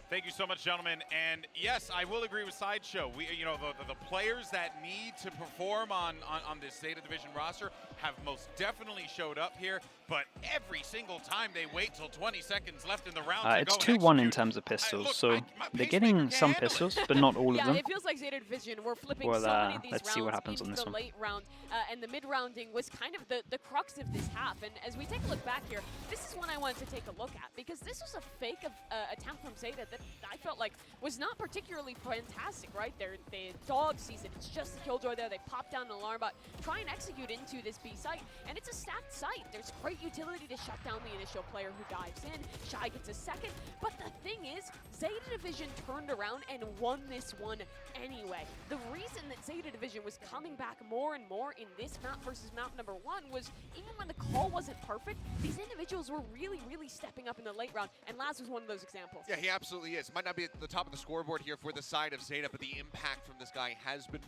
Speaker 1: Thank you so much, gentlemen. And yes, I will agree with Sideshow. We, you know, the players that need to perform on this Zeta Division roster have most definitely showed up here. But every single time they wait till 20 seconds left in the round to
Speaker 2: It's
Speaker 1: go and
Speaker 2: 2-1 in
Speaker 1: execute.
Speaker 2: terms of pistols,
Speaker 1: Look,
Speaker 2: so
Speaker 1: my
Speaker 2: they're
Speaker 1: pacemaker
Speaker 2: getting
Speaker 1: can't
Speaker 2: some
Speaker 1: handle it.
Speaker 2: pistols, but not all of
Speaker 6: Yeah,
Speaker 2: them.
Speaker 6: it feels like Zeta Division were flipping
Speaker 2: Well,
Speaker 6: so many of these
Speaker 2: let's see what happens on
Speaker 6: into
Speaker 2: this
Speaker 6: the
Speaker 2: one.
Speaker 6: late round, and the mid-rounding was kind of the crux of this half. And as we take a look back here, this is one I wanted to take a look at, because this was a fake attempt from Zeta that I felt like was not particularly fantastic, right? They dog sees it, it's just the Killjoy there, they pop down an alarm bot, try and execute into this B site, and it's a stacked site. There's great utility to shut down the initial player who dives in. Shy gets a second, but the thing is, Zeta Division turned around and won this one anyway. The reason that Zeta Division was coming back more and more in this map versus map number 1 was even when the call wasn't perfect, these individuals were really, really stepping up in the late round, and Laz was one of those examples.
Speaker 3: Yeah, he absolutely is. Might not be at the top of the scoreboard here for the side of Zeta, but the impact from this guy has been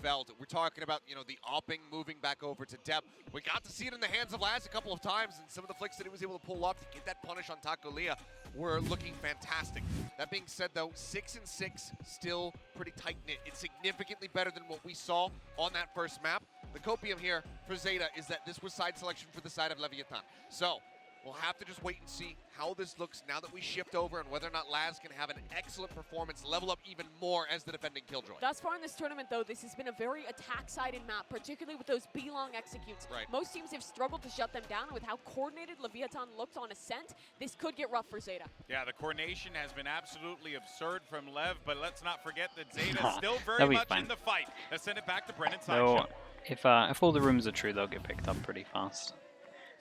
Speaker 3: felt. We're talking about, you know, the opping, moving back over to Dep. We got to see it in the hands of Laz a couple of times, and some of the flicks that he was able to pull off to get that punish on Takulia were looking fantastic. That being said, though, 6 and 6, still pretty tight-knit. It's significantly better than what we saw on that first map. The copium here for Zeta is that this was side selection for the side of Leviathan. So we'll have to just wait and see how this looks now that we shift over, and whether or not Laz can have an excellent performance, level up even more as the defending Killjoy.
Speaker 6: Thus far in this tournament, though, this has been a very attack-sided map, particularly with those B-long executes.
Speaker 3: Right.
Speaker 6: Most teams have struggled to shut them down, and with how coordinated Leviathan looked on Ascent, this could get rough for Zeta.
Speaker 1: Yeah, the coordination has been absolutely absurd from Lev, but let's not forget that Zeta's still very much in the fight. Let's send it back to Brennan Sideshow.
Speaker 2: If all the rumors are true, they'll get picked up pretty fast.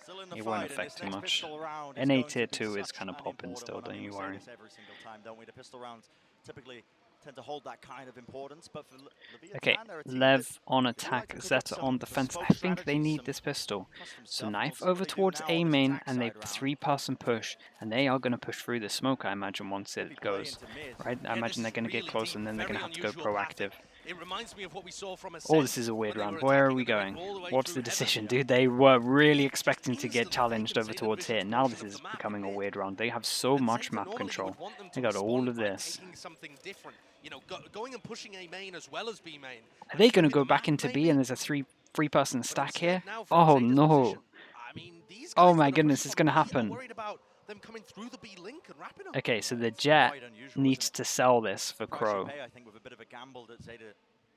Speaker 4: Still in the
Speaker 2: It won't
Speaker 4: fight, and
Speaker 2: affect
Speaker 4: this
Speaker 2: too
Speaker 4: next
Speaker 2: much.
Speaker 4: pistol round
Speaker 2: NA
Speaker 4: is going
Speaker 2: tier
Speaker 4: to be
Speaker 2: 2 is
Speaker 4: such
Speaker 2: kind of
Speaker 4: an
Speaker 2: popping
Speaker 4: important
Speaker 2: still,
Speaker 4: one. I
Speaker 2: don't
Speaker 4: mean,
Speaker 2: you
Speaker 4: we say
Speaker 2: worry.
Speaker 4: this every single time, don't we? The pistol rounds typically tend to hold that kind of importance, but for Leviathan,
Speaker 2: Okay,
Speaker 4: they're a team
Speaker 2: Lev
Speaker 4: that
Speaker 2: on
Speaker 4: they do like
Speaker 2: attack,
Speaker 4: to cook up
Speaker 2: Zeta
Speaker 4: some
Speaker 2: on defense.
Speaker 4: bespoke
Speaker 2: I think they
Speaker 4: strategies,
Speaker 2: need
Speaker 4: some
Speaker 2: this pistol.
Speaker 4: custom
Speaker 2: So
Speaker 4: stuff.
Speaker 2: knife
Speaker 4: We'll see
Speaker 2: over
Speaker 4: what they do
Speaker 2: towards
Speaker 4: now
Speaker 2: A
Speaker 4: on this
Speaker 2: main,
Speaker 4: attack
Speaker 2: and they
Speaker 4: side round.
Speaker 2: 3-person push, and they are going to push through the smoke, I imagine, once
Speaker 4: Maybe
Speaker 2: it
Speaker 4: play
Speaker 2: goes.
Speaker 4: into mid.
Speaker 2: Right? I
Speaker 5: Yeah,
Speaker 2: imagine
Speaker 5: this
Speaker 2: they're
Speaker 5: is
Speaker 2: going to get
Speaker 5: really
Speaker 2: close,
Speaker 5: deep,
Speaker 2: and then they're going to
Speaker 5: very
Speaker 2: have to go
Speaker 5: unusual
Speaker 2: proactive.
Speaker 5: pathing. It reminds me of what we saw from
Speaker 2: Oh,
Speaker 5: Ascent
Speaker 2: this is a weird
Speaker 5: when they
Speaker 2: round.
Speaker 5: were
Speaker 2: Where are
Speaker 5: attacking
Speaker 2: we
Speaker 5: and
Speaker 2: going?
Speaker 5: all the way
Speaker 2: What's
Speaker 5: through
Speaker 2: the
Speaker 5: heaven.
Speaker 2: decision, dude? They were really expecting to get
Speaker 5: Instantly
Speaker 2: challenged
Speaker 5: taken
Speaker 2: over
Speaker 5: Zeta
Speaker 2: towards here.
Speaker 5: Division's
Speaker 2: Now
Speaker 5: portion
Speaker 2: this
Speaker 5: of
Speaker 2: is
Speaker 5: the map
Speaker 2: becoming a
Speaker 5: in mid.
Speaker 2: weird round. They have so
Speaker 5: And
Speaker 2: much
Speaker 5: Zeta
Speaker 2: map
Speaker 5: normally
Speaker 2: control.
Speaker 5: would want them to
Speaker 2: They got all
Speaker 5: respond
Speaker 2: of
Speaker 5: by
Speaker 2: this.
Speaker 5: taking something different. You know, going and pushing A main as well as B main.
Speaker 2: Are they going to
Speaker 5: Maybe
Speaker 2: go
Speaker 5: the
Speaker 2: back
Speaker 5: map,
Speaker 2: into B
Speaker 5: maybe?
Speaker 2: and there's a three-person
Speaker 5: But
Speaker 2: stack
Speaker 5: instead
Speaker 2: here?
Speaker 5: now from
Speaker 2: Oh
Speaker 5: Zeta's
Speaker 2: no!
Speaker 5: position, I mean, these
Speaker 2: Oh
Speaker 5: guys
Speaker 2: my
Speaker 5: that are
Speaker 2: goodness,
Speaker 5: pushing
Speaker 2: it's
Speaker 5: from
Speaker 2: going to
Speaker 5: B are
Speaker 2: happen.
Speaker 5: worried about them coming through the B link and wrapping up.
Speaker 2: Okay, so the
Speaker 4: It's
Speaker 2: Jet
Speaker 4: quite unusual,
Speaker 2: needs
Speaker 4: isn't it?
Speaker 2: to sell this for
Speaker 4: Price you
Speaker 2: Crow.
Speaker 4: pay, I think, with a bit of a gamble that Zeta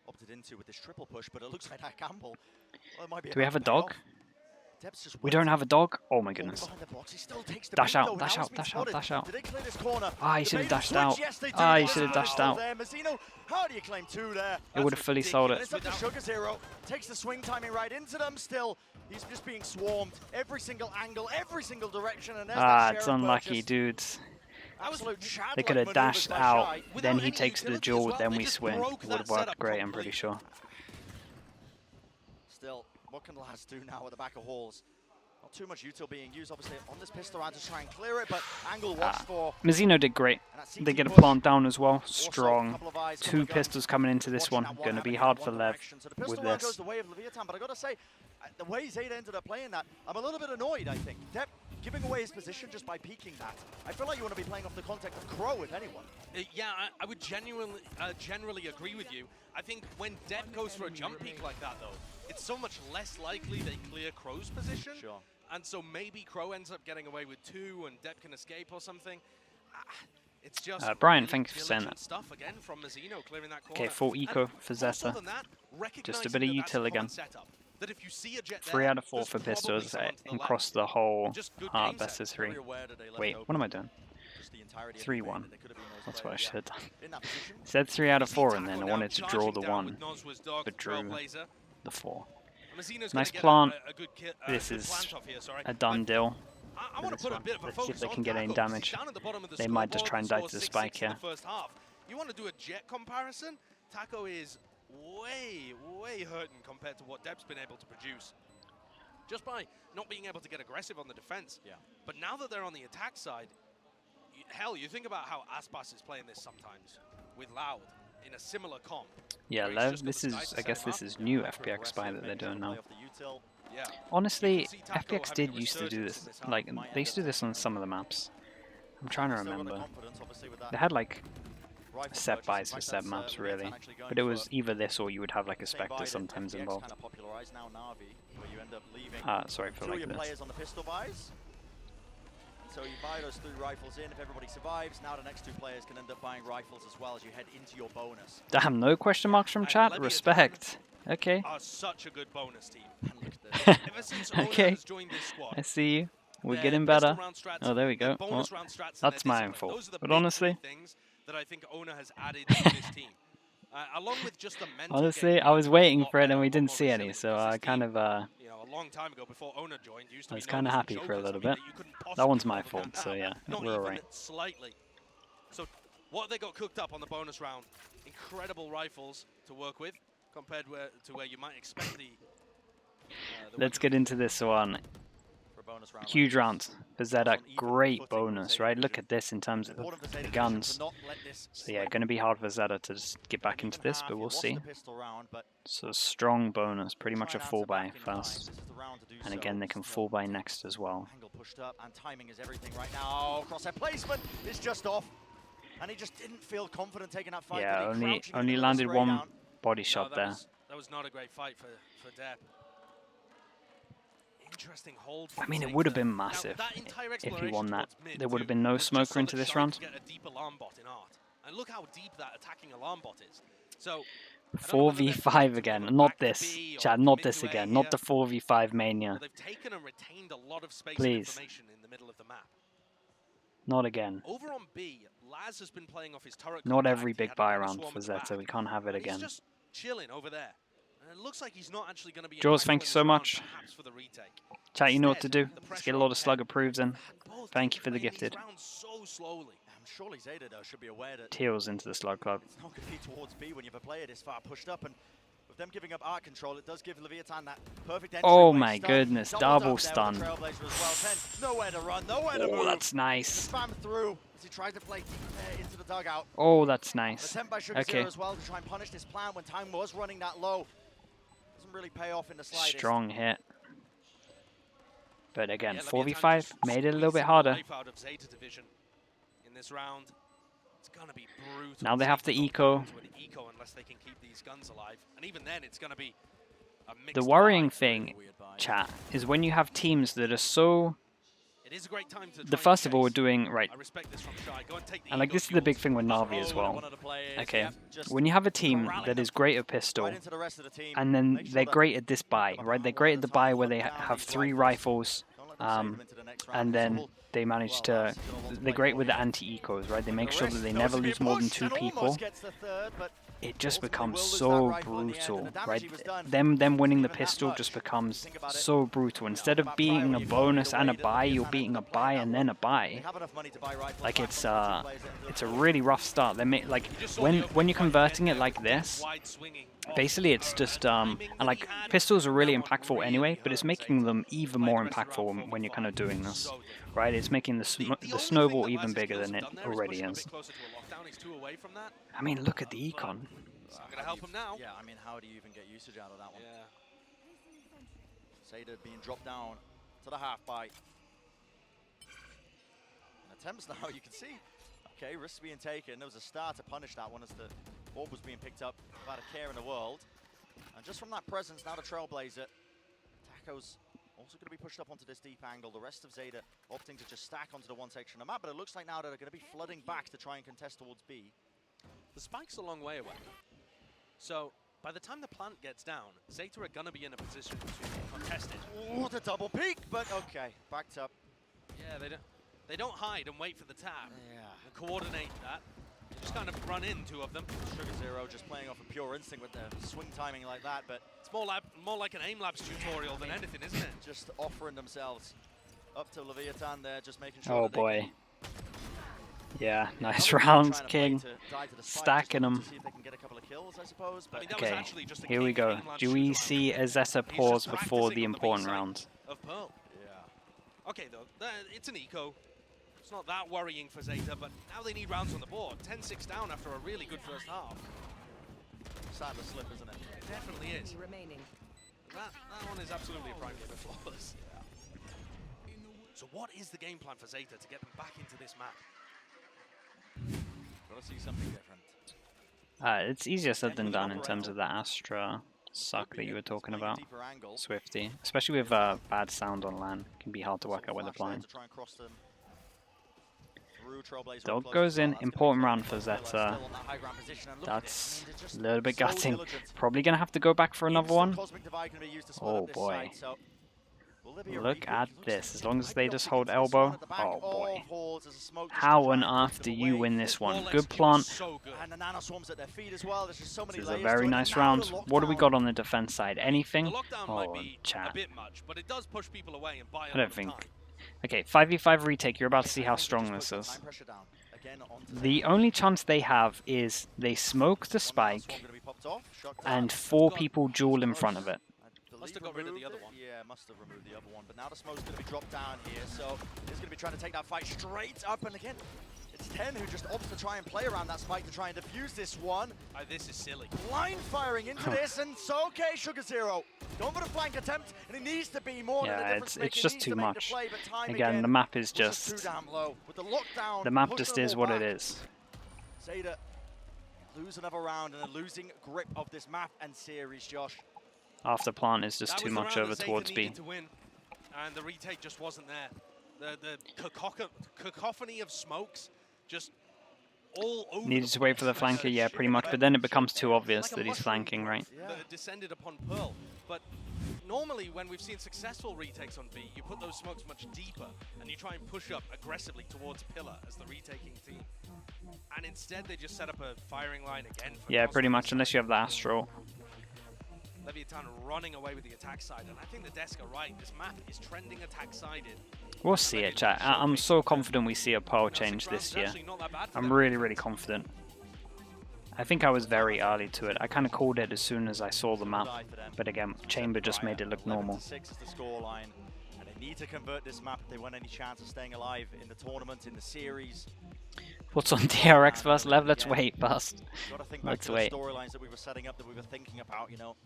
Speaker 4: opted into with this triple push, but it looks like that gamble, well, it might be
Speaker 2: Do we
Speaker 4: about
Speaker 2: have a
Speaker 4: to pay
Speaker 2: dog?
Speaker 4: off. Dep's just
Speaker 2: We don't
Speaker 4: waiting.
Speaker 2: have a dog? Oh my
Speaker 4: Falling
Speaker 2: goodness.
Speaker 4: behind the box. He still takes the
Speaker 2: Dash
Speaker 4: bait,
Speaker 2: out,
Speaker 4: though.
Speaker 2: dash
Speaker 4: Now
Speaker 2: out,
Speaker 4: he's been
Speaker 2: dash out,
Speaker 4: spotted.
Speaker 2: dash out.
Speaker 4: Did they clear this corner?
Speaker 2: Ah, he
Speaker 4: The
Speaker 2: should have
Speaker 4: bait
Speaker 2: dashed
Speaker 4: switch,
Speaker 2: out.
Speaker 4: yes, they do.
Speaker 2: Ah, he
Speaker 4: There's
Speaker 2: should have
Speaker 4: a
Speaker 2: dashed
Speaker 4: foul
Speaker 2: out.
Speaker 4: there. Mazzino, how do you claim 2 there?
Speaker 2: It would have fully sold
Speaker 4: And
Speaker 2: it.
Speaker 4: it's up to Sugar Zero. Takes the swing timing right into them still. He's just being swarmed. Every single angle, every single direction. And there's
Speaker 2: Ah,
Speaker 4: that
Speaker 2: it's
Speaker 4: share of
Speaker 2: unlucky,
Speaker 4: purchase.
Speaker 2: dudes.
Speaker 4: Absolute
Speaker 2: They
Speaker 4: Chad-like
Speaker 2: could have
Speaker 4: maneuvers
Speaker 2: dashed
Speaker 4: by
Speaker 2: out,
Speaker 4: Shy.
Speaker 2: then
Speaker 5: Without
Speaker 2: he
Speaker 5: any
Speaker 2: takes the
Speaker 5: utility as
Speaker 2: jewel,
Speaker 5: well,
Speaker 2: then
Speaker 5: they
Speaker 2: we
Speaker 5: just
Speaker 2: swing.
Speaker 5: broke
Speaker 2: It would have
Speaker 5: that setup
Speaker 2: worked great, I'm pretty
Speaker 5: completely.
Speaker 2: sure.
Speaker 4: Still, what can Laz do now at the back of halls? Not too much util being used, obviously, on this pistol round to try and clear it, but angle watched for.
Speaker 2: Mazzino did great.
Speaker 4: And that
Speaker 2: They
Speaker 4: CT
Speaker 2: get a
Speaker 4: push.
Speaker 2: plant down as well.
Speaker 4: Also, a
Speaker 2: Strong.
Speaker 4: couple of eyes from
Speaker 2: 2
Speaker 4: the gun.
Speaker 2: pistols coming into this
Speaker 4: Watching
Speaker 2: one.
Speaker 4: that
Speaker 2: Going to be
Speaker 4: happening
Speaker 2: hard
Speaker 4: in
Speaker 2: for
Speaker 4: one
Speaker 2: Lev
Speaker 4: direction. So the pistol
Speaker 2: with
Speaker 4: round goes
Speaker 2: this.
Speaker 4: the way of Leviathan, but I got to say, the way Zeta ended up playing that, I'm a little bit annoyed, I think. Dep giving away his position just by peeking that. I feel like you want to be playing off the contact of Crow, if anyone.
Speaker 5: Yeah, I would generally agree with you. I think when Dep goes for a jump peek like that, though, it's so much less likely they clear Crow's position.
Speaker 4: Sure.
Speaker 5: And so maybe Crow ends up getting away with 2 and Dep can escape or something. It's just
Speaker 2: Brian,
Speaker 5: really
Speaker 2: thank you for saying
Speaker 5: diligent
Speaker 2: that.
Speaker 5: stuff again from Mazzino clearing that corner.
Speaker 2: Okay, full eco
Speaker 5: And
Speaker 2: for
Speaker 5: also
Speaker 2: Zeta.
Speaker 5: than that,
Speaker 2: Just a bit of
Speaker 5: recognizing that that's
Speaker 2: util
Speaker 5: a
Speaker 2: again.
Speaker 5: common setup, that if you see a Jet
Speaker 2: 3
Speaker 5: there,
Speaker 2: out of 4
Speaker 5: there's
Speaker 2: for
Speaker 5: probably
Speaker 2: pistols
Speaker 5: someone to the
Speaker 2: and
Speaker 5: left.
Speaker 2: across the whole
Speaker 5: Just good game
Speaker 2: best of
Speaker 5: set.
Speaker 2: 3.
Speaker 4: Very aware that they left
Speaker 2: Wait,
Speaker 4: it
Speaker 2: what
Speaker 4: open.
Speaker 2: am I doing?
Speaker 4: Just the entirety of the
Speaker 2: 3-1.
Speaker 4: that they could have been those
Speaker 2: That's what I
Speaker 4: players,
Speaker 2: should have done.
Speaker 4: in that position.
Speaker 2: Said 3 out of 4 and
Speaker 5: Easy
Speaker 2: then I
Speaker 5: tackle
Speaker 2: wanted
Speaker 5: now,
Speaker 2: to draw
Speaker 5: charging
Speaker 2: the
Speaker 5: down
Speaker 2: 1,
Speaker 5: with Nos was dog,
Speaker 2: but drew
Speaker 5: Trailblazer.
Speaker 2: the 4. Nice plant.
Speaker 5: This
Speaker 2: is a done deal.
Speaker 5: I want to put a bit of a
Speaker 2: Let's see if
Speaker 5: focus
Speaker 2: they
Speaker 5: on
Speaker 2: can get any
Speaker 5: Taco.
Speaker 2: damage.
Speaker 5: Down at the bottom of the
Speaker 2: They might just try and die to the spike
Speaker 5: here.
Speaker 2: here.
Speaker 5: The first half. You want to do a Jet comparison? Taco is way hurting compared to what Deb's been able to produce. Just by not being able to get aggressive on the defense.
Speaker 4: Yeah.
Speaker 5: But now that they're on the attack side, hell, you think about how Aspas is playing this sometimes with Loud in a similar comp.
Speaker 2: Yeah, Lev, this is, I guess this is new FPX spy that they're doing now. Honestly, FPX did used to do this, like, they used to do this on some of the maps. I'm trying to remember. They had, like, set buys for set maps, really. But it was either this or you would have, like, a Spectre sometimes involved. Sorry for, like, this.
Speaker 4: So you buy those 3 rifles in. If everybody survives, now the next 2 players can end up buying rifles as well as you head into your bonus.
Speaker 2: Damn, no question marks from chat? Respect. Okay.
Speaker 5: Are such a good bonus team. Ever since
Speaker 2: Okay.
Speaker 5: has joined this squad,
Speaker 2: I see you. We're getting better. Oh, there we go. Well, that's my own fault. But honestly,
Speaker 5: things that I think Ona has added to this team. Along with just the mental
Speaker 2: honestly, I was waiting for it and we didn't see any, so I kind of
Speaker 5: you know, a long time ago before Ona joined, used to
Speaker 2: I was
Speaker 5: be
Speaker 2: kind of
Speaker 5: known as the
Speaker 2: happy for a
Speaker 5: Jokers.
Speaker 2: little
Speaker 5: I mean,
Speaker 2: bit.
Speaker 5: that you couldn't
Speaker 2: That one's
Speaker 5: possibly
Speaker 2: my
Speaker 5: overcome
Speaker 2: fault, so
Speaker 5: that.
Speaker 2: yeah,
Speaker 5: Not
Speaker 2: we're
Speaker 5: even
Speaker 2: alright.
Speaker 5: slightly. So what they got cooked up on the bonus round, incredible rifles to work with compared to where you might expect the
Speaker 2: Let's get into this one. Huge round for Zeta, great bonus, right? Look at this in terms of the guns. So yeah, going to be hard for Zeta to just get back into this, but we'll see. So strong bonus, pretty much a 4x first. And again, they can 4x next as well.
Speaker 4: Angle pushed up and timing is everything right now. Crosshair placement is just off. And he just didn't feel confident taking that fight.
Speaker 2: Yeah, only landed one body shot there.
Speaker 5: That was not a great fight for Deb. Interesting hold.
Speaker 2: I mean, it would have been massive if he won that. There would have been no smoker into this round.
Speaker 5: Get a deep alarm bot in art. And look how deep that attacking alarm bot is. So
Speaker 2: 4v5 again, not this, Chad, not this again, not the 4v5 mania.
Speaker 5: They've taken and retained a lot of space
Speaker 2: Please.
Speaker 5: and information in the middle of the map.
Speaker 2: Not again.
Speaker 5: Over on B, Laz has been playing off his turret.
Speaker 2: Not every big buy round for Zeta, we can't have it again.
Speaker 5: He's just chilling over there. And it looks like he's not actually going to be
Speaker 2: Jaws, thank you so much.
Speaker 5: For the retake.
Speaker 2: Chat, you know what to do. Let's get a lot of slug approves in. Thank you for the gifted.
Speaker 5: So slowly.
Speaker 4: Surely Zeta though should be aware that
Speaker 2: Teals into the slug club.
Speaker 4: it's not going to be towards B when you have a player this far pushed up, and with them giving up art control, it does give Leviathan that perfect entry.
Speaker 2: Oh my goodness, double stun.
Speaker 4: Nowhere to run, nowhere to move.
Speaker 2: Oh, that's nice.
Speaker 4: Spam through as he tries to play deep into the dugout.
Speaker 2: Oh, that's nice.
Speaker 4: Attempt by Sugar
Speaker 2: Okay.
Speaker 4: Zero as well to try and punish this plan when time was running that low. Doesn't really pay off in the slightest.
Speaker 2: Strong hit. But again,
Speaker 5: Yeah,
Speaker 2: 4v5 made it a little bit harder.
Speaker 5: Out of Zeta division in this round. It's gonna be brutal.
Speaker 2: Now they have to eco.
Speaker 5: Eco unless they can keep these guns alive, and even then, it's gonna be a mixed
Speaker 2: The worrying
Speaker 5: buy.
Speaker 2: thing, chat, is when you have teams that are so.
Speaker 5: It is a great time to
Speaker 2: The first of all, we're doing right.
Speaker 5: I respect this from Shy. Go and take the
Speaker 2: And like
Speaker 5: Eagle
Speaker 2: this is the big
Speaker 5: fuels.
Speaker 2: thing with Na'Vi as well. Okay, when you have a team that is great at pistol, and then they're great at this buy, right? They're great at the buy where they have 3 rifles, and then they manage to. They're great with the anti-ecos, right? They make sure that they never lose more than 2 people. It just becomes so brutal, right? Them winning the pistol just becomes so brutal. Instead of beating a bonus and a buy, you're beating a buy and then a buy. Like it's a really rough start. They make like when you're converting it like this, basically it's just and like pistols are really impactful anyway, but it's making them even more impactful when you're kind of doing this, right? It's making the snowball even bigger than it already is. I mean, look at the econ.
Speaker 5: I'm gonna help him now.
Speaker 4: Yeah, I mean, how do you even get usage out of that one?
Speaker 5: Yeah.
Speaker 4: Zeta being dropped down to the half bite. Attempts now, you can see. Okay, risks being taken. There was a star to punish that one as the orb was being picked up without a care in the world. And just from that presence, now the Trailblazer. Taco's also going to be pushed up onto this deep angle. The rest of Zeta opting to just stack onto the one section of the map, but it looks like now that they're going to be flooding back to try and contest towards B.
Speaker 5: The spike's a long way away. So by the time the plant gets down, Zeta are going to be in a position to contest it.
Speaker 4: Ooh, the double peek, but okay, backed up.
Speaker 5: Yeah, they don't hide and wait for the tap.
Speaker 4: Yeah.
Speaker 5: And coordinate that. They just kind of run in 2 of them.
Speaker 4: Sugar Zero just playing off a pure instinct with the swing timing like that, but
Speaker 5: it's more more like an aim labs tutorial than anything, isn't it?
Speaker 4: Just offering themselves up to Leviathan there, just making sure.
Speaker 2: Oh boy. Yeah, nice rounds, King. Stacking them. Okay, here we go. Do we see a Zeta pause before the important round?
Speaker 5: Of Pearl. Yeah. Okay, though, it's an eco. It's not that worrying for Zeta, but now they need rounds on the board. 10-6 down after a really good first half.
Speaker 4: Starting to slip, isn't it?
Speaker 5: It definitely is. That one is absolutely a prime game of flawless. Yeah. So what is the game plan for Zeta to get them back into this map?
Speaker 4: Gotta see something different.
Speaker 2: It's easier said than done in terms of the Astra suck that you were talking about. Swifty. Especially with bad sound on LAN. It can be hard to work out where they're flying. Dog goes in, important round for Zeta. That's a little bit gutting. Probably going to have to go back for another one. Oh boy. Look at this. As long as they just hold elbow. Oh boy. How on earth do you win this one? Good plant. This is a very nice round. What do we got on the defense side? Anything? Oh, chat. I don't think. Okay, 5v5 retake. You're about to see how strong this is. The only chance they have is they smoke the spike and 4 people duel in front of it.
Speaker 5: Must have got rid of the other one.
Speaker 4: Yeah, must have removed the other one. But now the smoke's going to be dropped down here, so he's going to be trying to take that fight straight up. And again, it's 10 who just opts to try and play around that spike to try and defuse this one.
Speaker 5: This is silly.
Speaker 4: Blind firing into this, and it's okay, Sugar Zero. Going for the flank attempt, and it needs to be more than a difference.
Speaker 2: It's just too much. Again, the map is just... The map just is what it is.
Speaker 4: Zeta lose another round and a losing grip of this map and series, Josh.
Speaker 2: After plant is just too much over towards B.
Speaker 5: To win, and the retake just wasn't there. The cacophony of smokes just all over.
Speaker 2: Needed to wait for the flanker, yeah, pretty much. But then it becomes too obvious that he's flanking, right?
Speaker 5: Descended upon Pearl. But normally when we've seen successful retakes on B, you put those smokes much deeper and you try and push up aggressively towards Pillar as the retaking team. And instead they just set up a firing line again.
Speaker 2: Yeah, pretty much, unless you have the Astral.
Speaker 5: Leviathan running away with the attack side, and I think the desk are right. This map is trending attack-sided.
Speaker 2: We'll see it, chat. I'm so confident we see a Pearl change this year. I'm really, really confident. I think I was very early to it. I kind of called it as soon as I saw the map. But again, Chamber just made it look normal.
Speaker 4: 6 is the scoreline, and they need to convert this map if they want any chance of staying alive in the tournament, in the series.
Speaker 2: What's on DRX first? Let's wait first. Let's wait.
Speaker 4: Storylines that we were setting up, that we were thinking about, you know,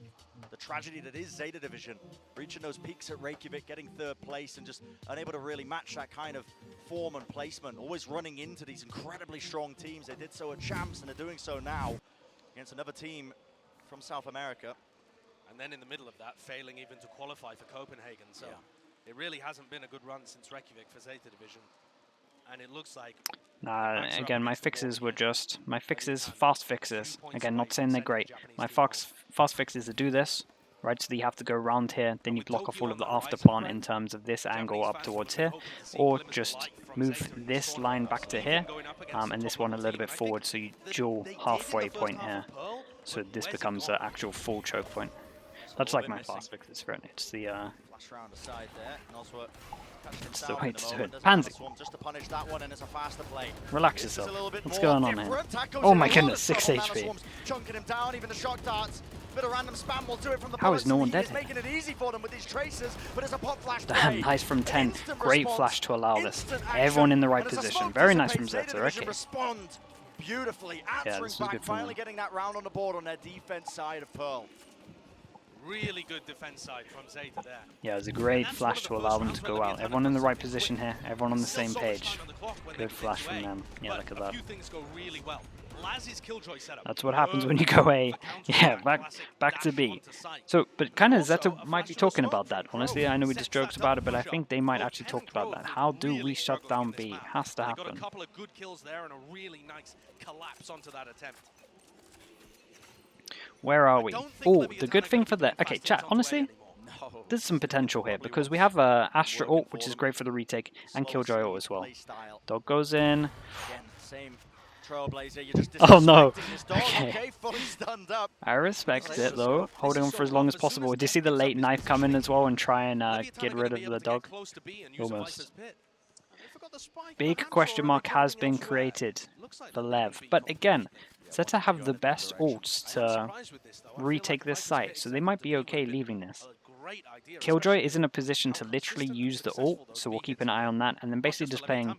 Speaker 4: the tragedy that is Zeta Division, reaching those peaks at Reykjavik, getting 3rd place, and just unable to really match that kind of form and placement. Always running into these incredibly strong teams. They did so at Champs, and they're doing so now against another team from South America.
Speaker 5: And then in the middle of that, failing even to qualify for Copenhagen. So it really hasn't been a good run since Reykjavik for Zeta Division. And it looks like...
Speaker 2: again, my fixes were just... My fixes, fast fixes. Again, not saying they're great. My fast fixes to do this, right? So you have to go around here, then you block off all of the after plant in terms of this angle up towards here, or just move this line back to here, and this one a little bit forward, so you dual halfway point here. So this becomes an actual full choke point. That's like my fast fixes for it. It's the it's the way to do it. Pansy, relax yourself. What's going on here? Oh my goodness, 6 HP. How is no one dead here? Damn, nice from 10. Great flash to allow this. Everyone in the right position. Very nice from Zeta, okay.
Speaker 4: Beautifully,
Speaker 2: yeah, this was good
Speaker 4: finally getting that round on the board on their defense side of Pearl.
Speaker 5: Really good defense side from Zeta there.
Speaker 2: Yeah, it was a great flash to allow them to go out. Everyone in the right position here. Everyone on the same page. Good flash from them. Yeah, look at that. That's what happens when you go A. Yeah, back to B. So, but kind of Zeta might be talking about that. Honestly, I know we just joked about it, but I think they might actually talk about that. How do we shut down B? Has to happen.
Speaker 5: Got a couple of good kills there and a really nice collapse onto that attempt.
Speaker 2: Where are we? Oh, the good thing for that. Okay, chat, honestly, there's some potential here because we have Astra ult, which is great for the retake, and Killjoy ult as well. Dog goes in.
Speaker 4: Trailblazer. You're just
Speaker 2: Oh no.
Speaker 4: disrespecting his dog.
Speaker 2: Okay.
Speaker 4: Fully stunned up.
Speaker 2: I respect it though, holding on for as long as possible. Did you see the late knife come in as well and try and get rid of the dog? Almost. Big question mark has been created for Lev. But again, Zeta have the best ults to retake this site, so they might be okay leaving this. Killjoy is in a position to literally use the ult, so we'll keep an eye on that, and then basically just playing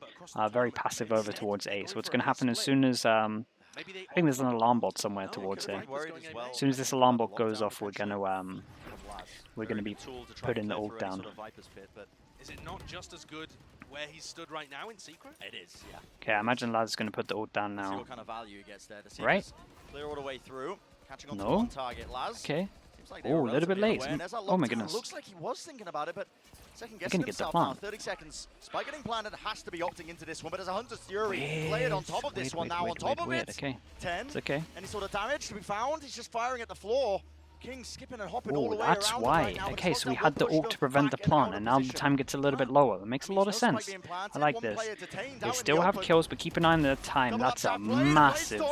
Speaker 2: very passive over towards A. So what's going to happen as soon as, I think there's an alarm bot somewhere towards A. As soon as this alarm bot goes off, we're going to be putting the ult down.
Speaker 5: Is it not just as good where he stood right now in secret?
Speaker 4: It is, yeah.
Speaker 2: Okay, I imagine Laz is going to put the ult down now.
Speaker 4: See what kind of value he gets there. The
Speaker 2: right?
Speaker 4: Clear all the way through. Catching on to
Speaker 2: No.
Speaker 4: one target, Laz.
Speaker 2: Okay.
Speaker 4: Like
Speaker 2: Oh, a little bit late. Oh my goodness.
Speaker 4: Looks like he was thinking about it, but second
Speaker 2: He
Speaker 4: guessing
Speaker 2: can get the
Speaker 4: himself now.
Speaker 2: plant.
Speaker 4: 30 seconds. Spike getting planted, has to be opting into this one, but as a Hunter's Fury layered on top of this one now, on top of it.
Speaker 2: Okay.
Speaker 4: 10.
Speaker 2: It's okay.
Speaker 4: Any sort of damage to be found? He's just firing at the floor. King skipping and hopping all the way
Speaker 2: That's
Speaker 4: around
Speaker 2: why.
Speaker 4: right now, but
Speaker 2: Okay,
Speaker 4: he's
Speaker 2: so we
Speaker 4: got
Speaker 2: had the
Speaker 4: push
Speaker 2: ult to prevent the
Speaker 4: back and out
Speaker 2: plant,
Speaker 4: of
Speaker 2: and now the
Speaker 4: position.
Speaker 2: time gets a little bit lower. It makes a lot of sense. I like this. They still have kills, but keep an eye on the time. That's a massive,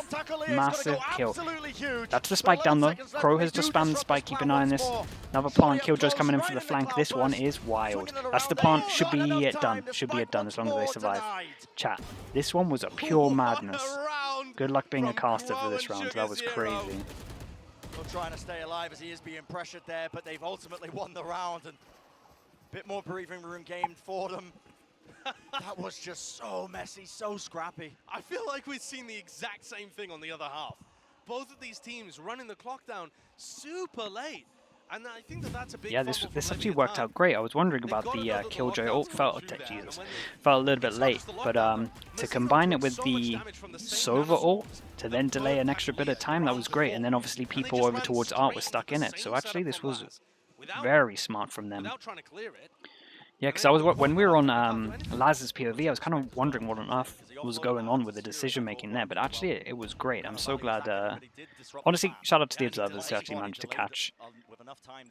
Speaker 2: massive kill. That's the spike down though. Crow has just spammed the spike. Keep an eye on this. Another plant. Killjoy's coming in for the flank. This one is wild. That's the plant. Should be it done. Should be it done as long as they survive. Chat. This one was a pure madness. Good luck being a caster for this round. That was crazy.
Speaker 4: Trying to stay alive as he is being pressured there, but they've ultimately won the round, and a bit more breathing room gained for them. That was just so messy, so scrappy.
Speaker 5: I feel like we've seen the exact same thing on the other half. Both of these teams running the clock down super late. And I think that's a big
Speaker 2: this actually worked out great. I was wondering about the Killjoy ult. Felt a little bit late, but to combine it with the Sova ult to then delay an extra bit of time, that was great. And then obviously people over towards Art were stuck in it. So actually this was very smart from them. Yeah, because when we were on Laz's POV, I was kind of wondering what on earth was going on with the decision making there, but actually it was great. I'm so glad. Honestly, shout out to the observers who actually managed to catch.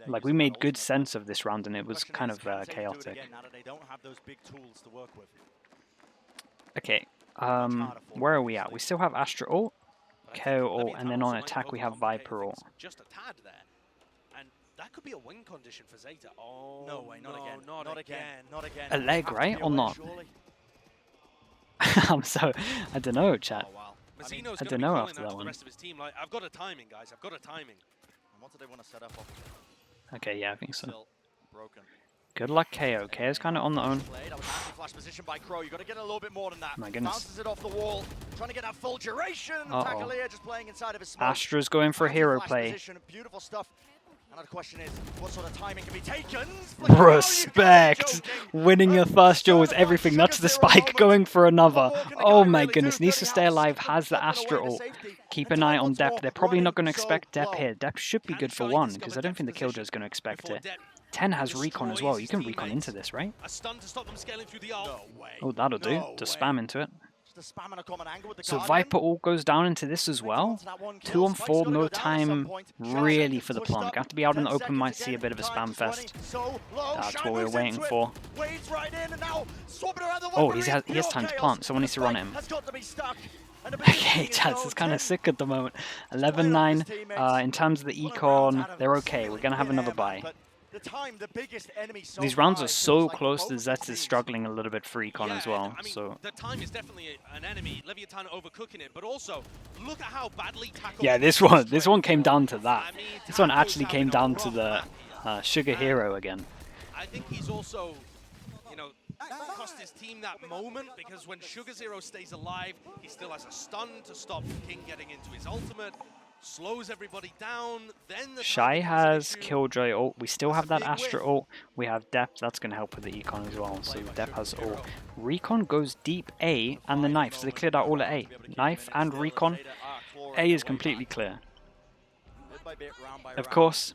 Speaker 2: Like, we made good sense of this round, and it was kind of chaotic. Okay, where are we at? We still have Astra ult, KO ult, and then on attack we have Viper ult.
Speaker 5: Just a tad there. That could be a win condition for Zeta. Oh,
Speaker 4: no way, not again. Not again. Not again.
Speaker 2: A leg, right? Or not? I'm so... I don't know, chat.
Speaker 5: Oh, wow.
Speaker 2: I don't know after that one.
Speaker 5: The rest of his team, like, I've got a timing, guys. I've got a timing.
Speaker 4: And what do they want to set up?
Speaker 2: Okay, yeah, I think so.
Speaker 4: Still broken.
Speaker 2: Good luck, KO. KO's kind of on the own.
Speaker 4: Flash position by Crow. You got to get a little bit more than that.
Speaker 2: My goodness.
Speaker 4: Bounces it off the wall. Trying to get that full duration. Takalier just playing inside of his smoke.
Speaker 2: Astra's going for a hero play.
Speaker 4: Beautiful stuff. Another question is, what sort of timing can be taken?
Speaker 2: Respect! Winning your first duel was everything. That's the spike going for another. Oh my goodness. Needs to stay alive. Has the Astra ult. Keep an eye on Dep. They're probably not going to expect Dep here. Dep should be good for one, because I don't think the Killjoy is going to expect it. 10 has recon as well. You can recon into this, right? Oh, that'll do. Just spam into it. So Viper ult goes down into this as well. 2 on 4, no time really for the plant. Have to be out in the open, might see a bit of a spam fest. That's what we were waiting for. Oh, he has time to plant. Someone needs to run him. Okay, Chaz is kind of sick at the moment. 11-9. In terms of the econ, they're okay. We're going to have another bye. These rounds are so close that Zeta is struggling a little bit for econ as well.
Speaker 5: I mean,
Speaker 2: so
Speaker 5: the time is definitely an enemy. Leviathan overcooking it, but also look at how badly tackled.
Speaker 2: Yeah, this one came down to that. I mean, this one actually came down to the Sugar Hero again.
Speaker 5: I think he's also, you know, cost his team that moment, because when Sugar Zero stays alive, he still has a stun to stop King getting into his ultimate. Slows everybody down, then the
Speaker 2: Shy has Killjoy ult. We still have that Astra ult. We have Dep. That's going to help with the econ as well. So Dep has ult. Recon goes deep A and the knife. So they cleared out all at A. Knife and recon. A is completely clear. Of course,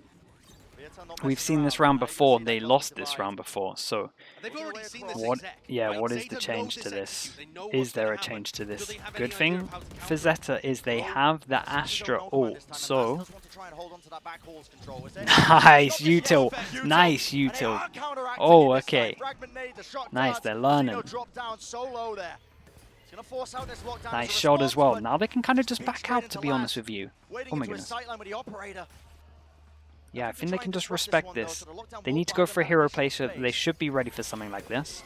Speaker 2: we've seen this round before. They lost this round before. So what is the change to this? Is there a change to this? Good thing for Zeta is they have the Astra ult. So nice util. Nice util. Oh, okay. Nice, they're learning.
Speaker 4: Gonna force out this lockdown.
Speaker 2: Nice shot as well. Now they can kind of just back out, to be honest with you. Oh my goodness. Yeah, I think they can just respect this. They need to go for a hero play, so they should be ready for something like this.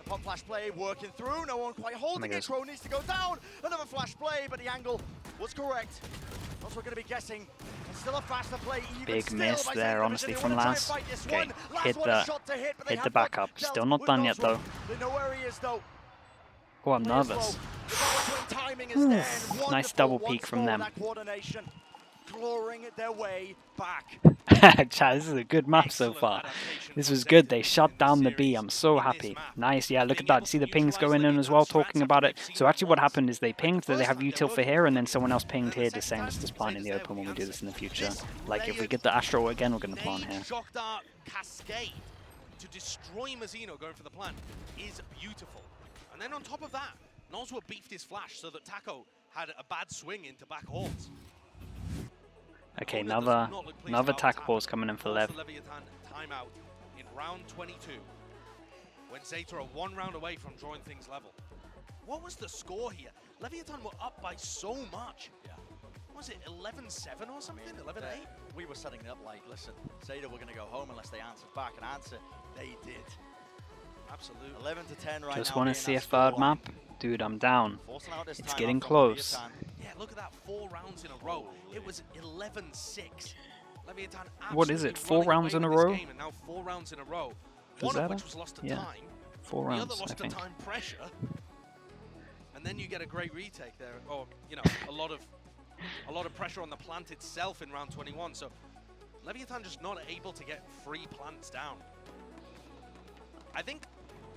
Speaker 4: The pop flash play working through, no one quite holding it. Crow needs to go down. Another flash play, but the angle was correct. Also going to be guessing. It's still a faster play.
Speaker 2: Big miss there, honestly, from Laz. Okay, hit the backup. Still not done yet, though.
Speaker 4: They know where he is, though.
Speaker 2: Oh, I'm nervous. Nice double peek from them.
Speaker 4: Clawing their way back.
Speaker 2: Chat, this is a good map so far. This was good. They shut down the B. I'm so happy. Nice. Yeah, look at that. See the pings going in as well, talking about it. So actually what happened is they pinged that they have util for here, and then someone else pinged here just saying let's just plant in the open when we do this in the future. Like if we get the Astro again, we're going to plant here.
Speaker 5: Cascade to destroy Mazzino going for the plant is beautiful. And then on top of that, Nozwa beefed his flash so that Taco had a bad swing into back halls.
Speaker 2: Okay, another tack ball's coming in for Lev.
Speaker 5: Timeout in round 22. When Zeta are 1 round away from drawing things level. What was the score here? Leviathan were up by so much. Yeah. Was it 11-7 or something? 11-8?
Speaker 4: We were setting it up like, listen, Zeta were going to go home unless they answered back, and answer they did.
Speaker 5: Absolutely.
Speaker 4: 11-10 right now.
Speaker 2: Just want to see a third map. Dude, I'm down. It's getting close.
Speaker 5: Yeah, look at that, 4 rounds in a row. It was 11-6.
Speaker 2: What is it? 4 rounds in a row?
Speaker 5: And now 4 rounds in a row.
Speaker 2: One
Speaker 5: of which was lost to time.
Speaker 2: 4 rounds,
Speaker 5: the other lost
Speaker 2: I think.
Speaker 5: to time pressure. And then you get a great retake there, or you know, a lot of pressure on the plant itself in round 21. So Leviathan just not able to get free plants down. I think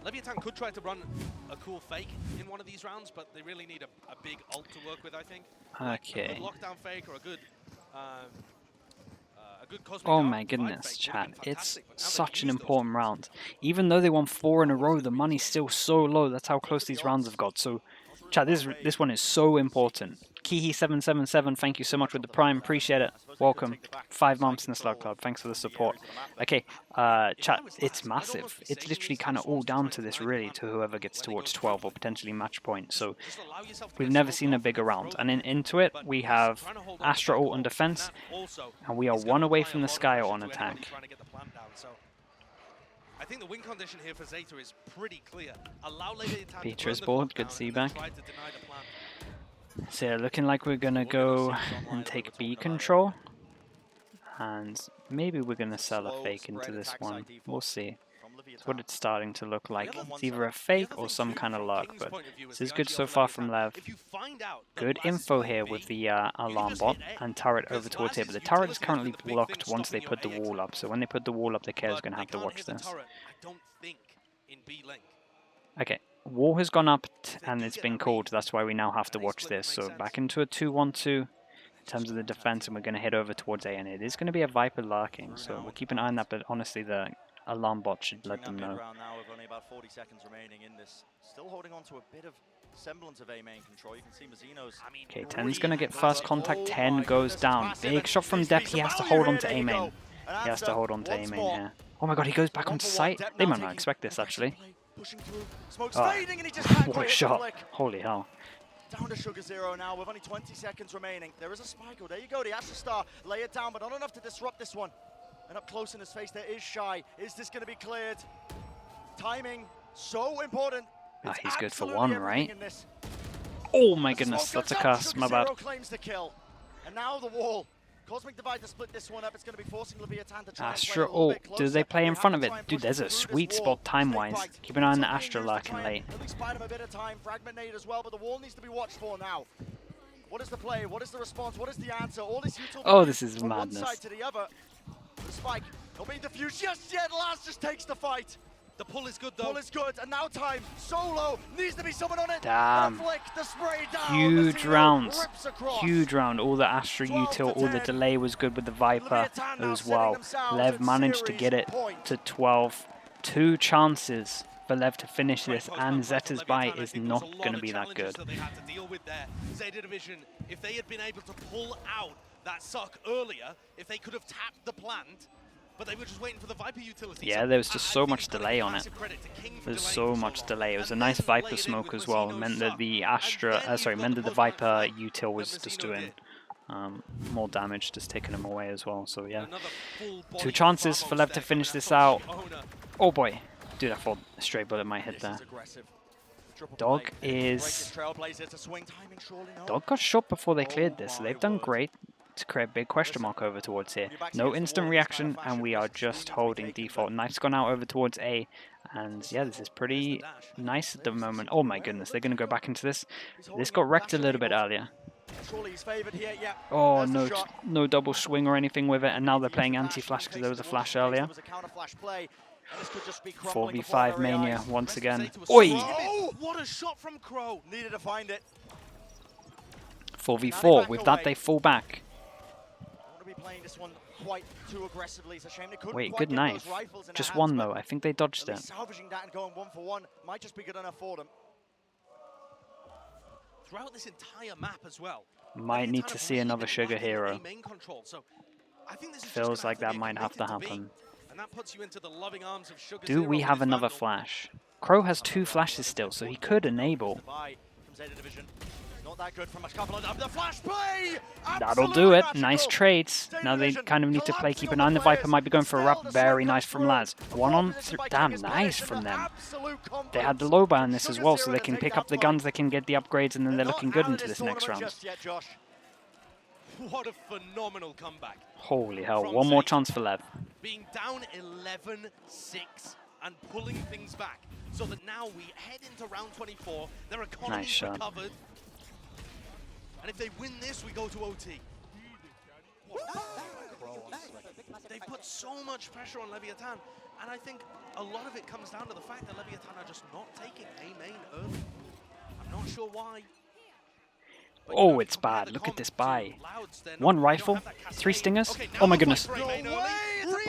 Speaker 5: Leviathan could try to run a cool fake in one of these rounds, but they really need a big ult to work with, I think.
Speaker 2: Okay.
Speaker 5: A good lockdown fake or a good cosmic
Speaker 2: Oh
Speaker 5: dart
Speaker 2: my goodness,
Speaker 5: fake
Speaker 2: chat.
Speaker 5: would've been
Speaker 2: It's
Speaker 5: fantastic, but now they've
Speaker 2: such an
Speaker 5: used those
Speaker 2: important round. Even though they won 4 in a row, the money's still so low. That's how close these rounds have got. So, chat, this one is so important. Kihi777, thank you so much with the Prime. Appreciate it. Welcome. 5 months in the Slug Club. Thanks for the support. Okay, chat, it's massive. It's literally kind of all down to this, really, to whoever gets towards 12 or potentially match point. So, we've never seen a bigger round. And into it, we have Astra ult on defense, and we are 1 away from the Sky ult on attack.
Speaker 5: I think the win condition here for Zeta is pretty clear. Allow Leviathan
Speaker 2: Peter is
Speaker 5: to
Speaker 2: bored. Good to see you back. So yeah, looking like we're gonna go and take B control, and maybe we're gonna sell a fake into this one. We'll see. That's what it's starting to look like. It's either a fake or some kind of luck, but this is good so far from Lev. Good info here with the alarm bot and turret over towards here, but the turret is currently blocked once they put the wall up. So when they put the wall up, the KO is gonna have to watch this. Okay. Wall has gone up and it's been called, that's why we now have to watch this. So back into a 2-1-2 in terms of the defense, and we're going to head over towards A, and it is going to be a Viper lurking, so we'll keep an eye on that, but honestly the alarm bot should let them know.
Speaker 4: Only about 40 seconds remaining in this. Still holding on to a bit of semblance of A main control. You can see Mazzino's.
Speaker 2: Okay, 10's going to get first contact, 10 goes down. Big shot from depth, he has to hold on to A main. He has to hold on to A main here. Oh my god, he goes back onto site. They might not expect this actually.
Speaker 4: Pushing through, smoke's fading, and he just can't
Speaker 2: what a shot. Holy hell.
Speaker 4: Down to Sugar Zero now with only 20 seconds remaining. There is a spike. There you go, the Astra Star. Lay it down, but not enough to disrupt this one. And up close in his face, there is Shy. Is this going to be cleared? Timing, so important.
Speaker 2: He's good for 1, right? Oh my goodness, that's a curse. My bad.
Speaker 4: Claims the kill. And now the wall. Cosmic Divide to split this one up. It's going to be forcing Leviathan to try
Speaker 2: Astra ult. Do they play in front of it? Dude, there's a sweet spot time-wise. Keep an eye on the Astra lurking late.
Speaker 4: At least buy them a bit of time. Fragment nade as well, but the wall needs to be watched for now. What is the play? What is the response? What is the answer? All this
Speaker 2: this is madness.
Speaker 4: One side to the other. The spike. Not being diffused just yet. Laz just takes the fight.
Speaker 5: The pull is good though.
Speaker 4: Pull is good, and now time. Solo needs to be someone on it.
Speaker 2: Damn.
Speaker 4: Flick, the spray down.
Speaker 2: Huge round. Huge round. All the Astra util, all the delay was good with the Viper as well. Lev managed to get it to 12. 2 chances for Lev to finish this, and Zeta's buy is not going to be that good.
Speaker 5: They had to deal with there. Zeta Division, if they had been able to pull out that suck earlier, if they could have tapped the plant, but they were just waiting for the Viper utility.
Speaker 2: Yeah,
Speaker 5: so
Speaker 2: there was just so
Speaker 5: I
Speaker 2: much
Speaker 5: think it's
Speaker 2: delay
Speaker 5: gotta
Speaker 2: on
Speaker 5: be
Speaker 2: it.
Speaker 5: massive credit to King for
Speaker 2: There's
Speaker 5: delaying
Speaker 2: so
Speaker 5: for
Speaker 2: much
Speaker 5: long.
Speaker 2: delay. It was a
Speaker 5: And
Speaker 2: nice
Speaker 5: then
Speaker 2: Viper
Speaker 5: layered in
Speaker 2: smoke
Speaker 5: with
Speaker 2: as well. It
Speaker 5: Mazino's
Speaker 2: meant that
Speaker 5: sub.
Speaker 2: the
Speaker 5: And
Speaker 2: Astra,
Speaker 5: then
Speaker 2: sorry,
Speaker 5: you've
Speaker 2: meant
Speaker 5: got
Speaker 2: that the
Speaker 5: the pushback
Speaker 2: Viper
Speaker 5: fight
Speaker 2: util was
Speaker 5: that
Speaker 2: just
Speaker 5: Mazino
Speaker 2: doing
Speaker 5: did.
Speaker 2: more damage, just taking him away as well. So yeah,
Speaker 5: Another full
Speaker 2: 2
Speaker 5: body
Speaker 2: chances for
Speaker 5: Famos
Speaker 2: Lev
Speaker 5: there
Speaker 2: to finish
Speaker 5: coming
Speaker 2: this
Speaker 5: from
Speaker 2: out.
Speaker 5: the owner.
Speaker 2: Oh boy, dude, I thought a stray bullet might hit
Speaker 4: This
Speaker 2: there.
Speaker 4: is aggressive. Triple
Speaker 2: Dog
Speaker 4: play. They can break
Speaker 2: is...
Speaker 4: his trailblazer to swing timing, surely not.
Speaker 2: Dog got shot before they
Speaker 4: Oh
Speaker 2: cleared this, so
Speaker 4: my
Speaker 2: they've done
Speaker 4: word.
Speaker 2: great to create a big question mark over towards here. No instant reaction, and we are just holding default. Knife's gone out over towards A, and yeah, this is pretty nice at the moment. Oh my goodness, they're going to go back into this. This got wrecked a little bit earlier.
Speaker 4: Surely he's favored here. Yeah.
Speaker 2: Oh,
Speaker 4: There's the
Speaker 2: no,
Speaker 4: shot.
Speaker 2: no double swing or anything with it, and now they're playing anti-flash because there was a flash earlier.
Speaker 4: There was a counter flash play, and this could just be crumbling before
Speaker 2: 4v5
Speaker 4: our very
Speaker 2: mania
Speaker 4: eyes.
Speaker 2: once again.
Speaker 5: Zeta was
Speaker 2: Oi!
Speaker 5: so what a shot from Crow.
Speaker 4: Needed to find it.
Speaker 2: 4v4, with that they fall back.
Speaker 4: I want to be playing this one quite too aggressively. It's a shame they couldn't
Speaker 2: Wait,
Speaker 4: quite
Speaker 2: good
Speaker 4: get
Speaker 2: knife.
Speaker 4: those rifles in their
Speaker 2: Just
Speaker 4: hands,
Speaker 2: one
Speaker 4: but
Speaker 2: though, I think they dodged
Speaker 4: at
Speaker 2: it.
Speaker 4: least salvaging that and going 1-for-1 might just be good enough for them.
Speaker 5: Throughout this entire map as well.
Speaker 2: Might need to see another Sugar Hero.
Speaker 5: Main control. So I think this is
Speaker 2: Feels
Speaker 5: just gonna
Speaker 2: like that
Speaker 5: be a
Speaker 2: might have to
Speaker 5: committed B,
Speaker 2: happen.
Speaker 5: and that puts you into the loving arms of Sugar
Speaker 2: Do
Speaker 5: Zero
Speaker 2: we
Speaker 5: with
Speaker 2: have
Speaker 5: his
Speaker 2: another
Speaker 5: Vandal.
Speaker 2: flash? Crow has 2 flashes still, so he could enable.
Speaker 4: Buy from Zeta Division. Not that good from a couple of the flash play.
Speaker 2: That'll do it. Nice trades. Now they kind of need to play. Keep an eye on the Viper. Might be going for a wrap. Very nice from Laz. 1 on 3. Damn, nice from them. They had the low buy on this as well, so they can pick up the guns. They can get the upgrades, and then they're looking good into this next round.
Speaker 5: What a phenomenal comeback.
Speaker 2: Holy hell.
Speaker 5: From
Speaker 2: 1 more
Speaker 5: Zeta.
Speaker 2: chance for Lev.
Speaker 5: Being down 11-6 and pulling things back so that now we head into round 24. Their economy's
Speaker 2: Nice shot.
Speaker 5: recovered. And if they win this, we go to OT. They've put so much pressure on Leviathan, and I think a lot of it comes down to the fact that Leviathan are just not taking A main early. I'm not sure why. But, you
Speaker 2: Oh,
Speaker 5: know,
Speaker 2: it's
Speaker 5: compare
Speaker 2: bad.
Speaker 5: the
Speaker 2: Look at
Speaker 5: comp
Speaker 2: this
Speaker 5: to
Speaker 2: buy.
Speaker 5: Louds, they're
Speaker 2: 1
Speaker 5: not- they don't
Speaker 2: rifle,
Speaker 5: have that
Speaker 2: 3
Speaker 5: cascade.
Speaker 2: stingers.
Speaker 5: Okay, now
Speaker 2: Oh my
Speaker 5: the
Speaker 2: goodness.
Speaker 5: fight for A main early.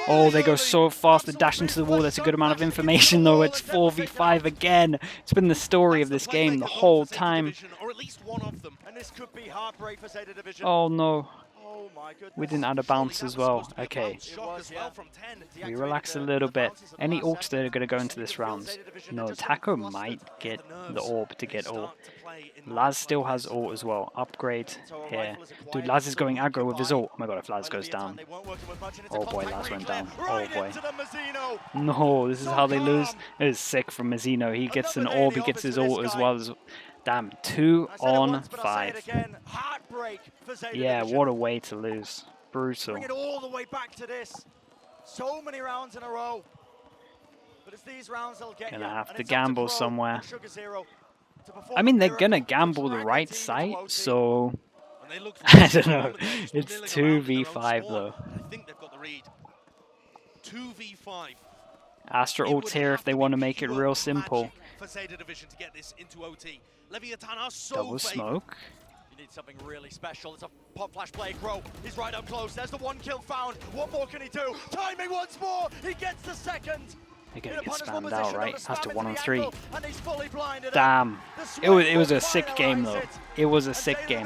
Speaker 2: Oh, they go so fast. The dash into the wall. That's a good amount of information, though. It's 4v5 again. It's been the story of this game the whole time.
Speaker 5: Or at least one of them.
Speaker 4: And this could be heartbreak for Zeta Division.
Speaker 2: Oh no.
Speaker 4: Oh my goodness.
Speaker 2: We didn't add a bounce as well. Okay. We relax a little bit. Any ults that are going to go into this round? No, Taco might get the orb to get ult. Laz still has ult as well. Upgrade here. Dude, Laz is going aggro with his ult. Oh my god, if Laz goes down. Oh boy, Laz went down. Oh boy. No, this is how they lose. It is sick from Mazino. He gets an orb, he gets his ult as well as... Damn, 2 on 5. Yeah, what a way to lose. Brutal.
Speaker 4: Bring it all the way back to this. So many rounds in a row. But it's these rounds they'll get.
Speaker 2: Gonna
Speaker 4: you,
Speaker 2: have
Speaker 4: and
Speaker 2: to
Speaker 4: it's up
Speaker 2: gamble
Speaker 4: Crow
Speaker 2: somewhere.
Speaker 4: and Sugar Zero to perform
Speaker 2: I mean,
Speaker 4: a
Speaker 2: they're
Speaker 4: miracle
Speaker 2: gonna
Speaker 4: to
Speaker 2: gamble the
Speaker 4: drag
Speaker 2: right
Speaker 4: their team
Speaker 2: site,
Speaker 4: into OT.
Speaker 2: so...
Speaker 5: And they look
Speaker 2: I don't know.
Speaker 5: for it.
Speaker 2: It's
Speaker 5: Just milling around in their own
Speaker 2: 2v5
Speaker 5: spawn.
Speaker 2: though.
Speaker 5: I think they've got the read. 2v5.
Speaker 2: Astra
Speaker 5: It
Speaker 2: ults
Speaker 5: would
Speaker 2: here
Speaker 5: have
Speaker 2: if they
Speaker 5: to
Speaker 2: want to
Speaker 5: be
Speaker 2: make it
Speaker 5: pure
Speaker 2: real simple.
Speaker 5: magic for Zeta Division to get this into OT. Leviathan are so
Speaker 2: Double
Speaker 5: favored.
Speaker 2: smoke.
Speaker 4: You need something really special. It's a pop flash play. Crow, he's right up close. There's the 1 kill found. What more can he do? Timing once more. He gets the second.
Speaker 2: They're gonna
Speaker 4: In a
Speaker 2: get
Speaker 4: punishable
Speaker 2: spammed out,
Speaker 4: position,
Speaker 2: right?
Speaker 4: they'll
Speaker 2: Has to
Speaker 4: spam
Speaker 2: 1 on
Speaker 4: into the
Speaker 2: 3.
Speaker 4: angle, and he's fully blinded.
Speaker 2: Damn.
Speaker 4: The
Speaker 2: It was
Speaker 4: sweat
Speaker 2: a
Speaker 4: will
Speaker 2: sick game
Speaker 4: finalize
Speaker 2: though.
Speaker 4: it.
Speaker 2: It was a
Speaker 4: And
Speaker 2: sick
Speaker 4: Zeta
Speaker 2: game.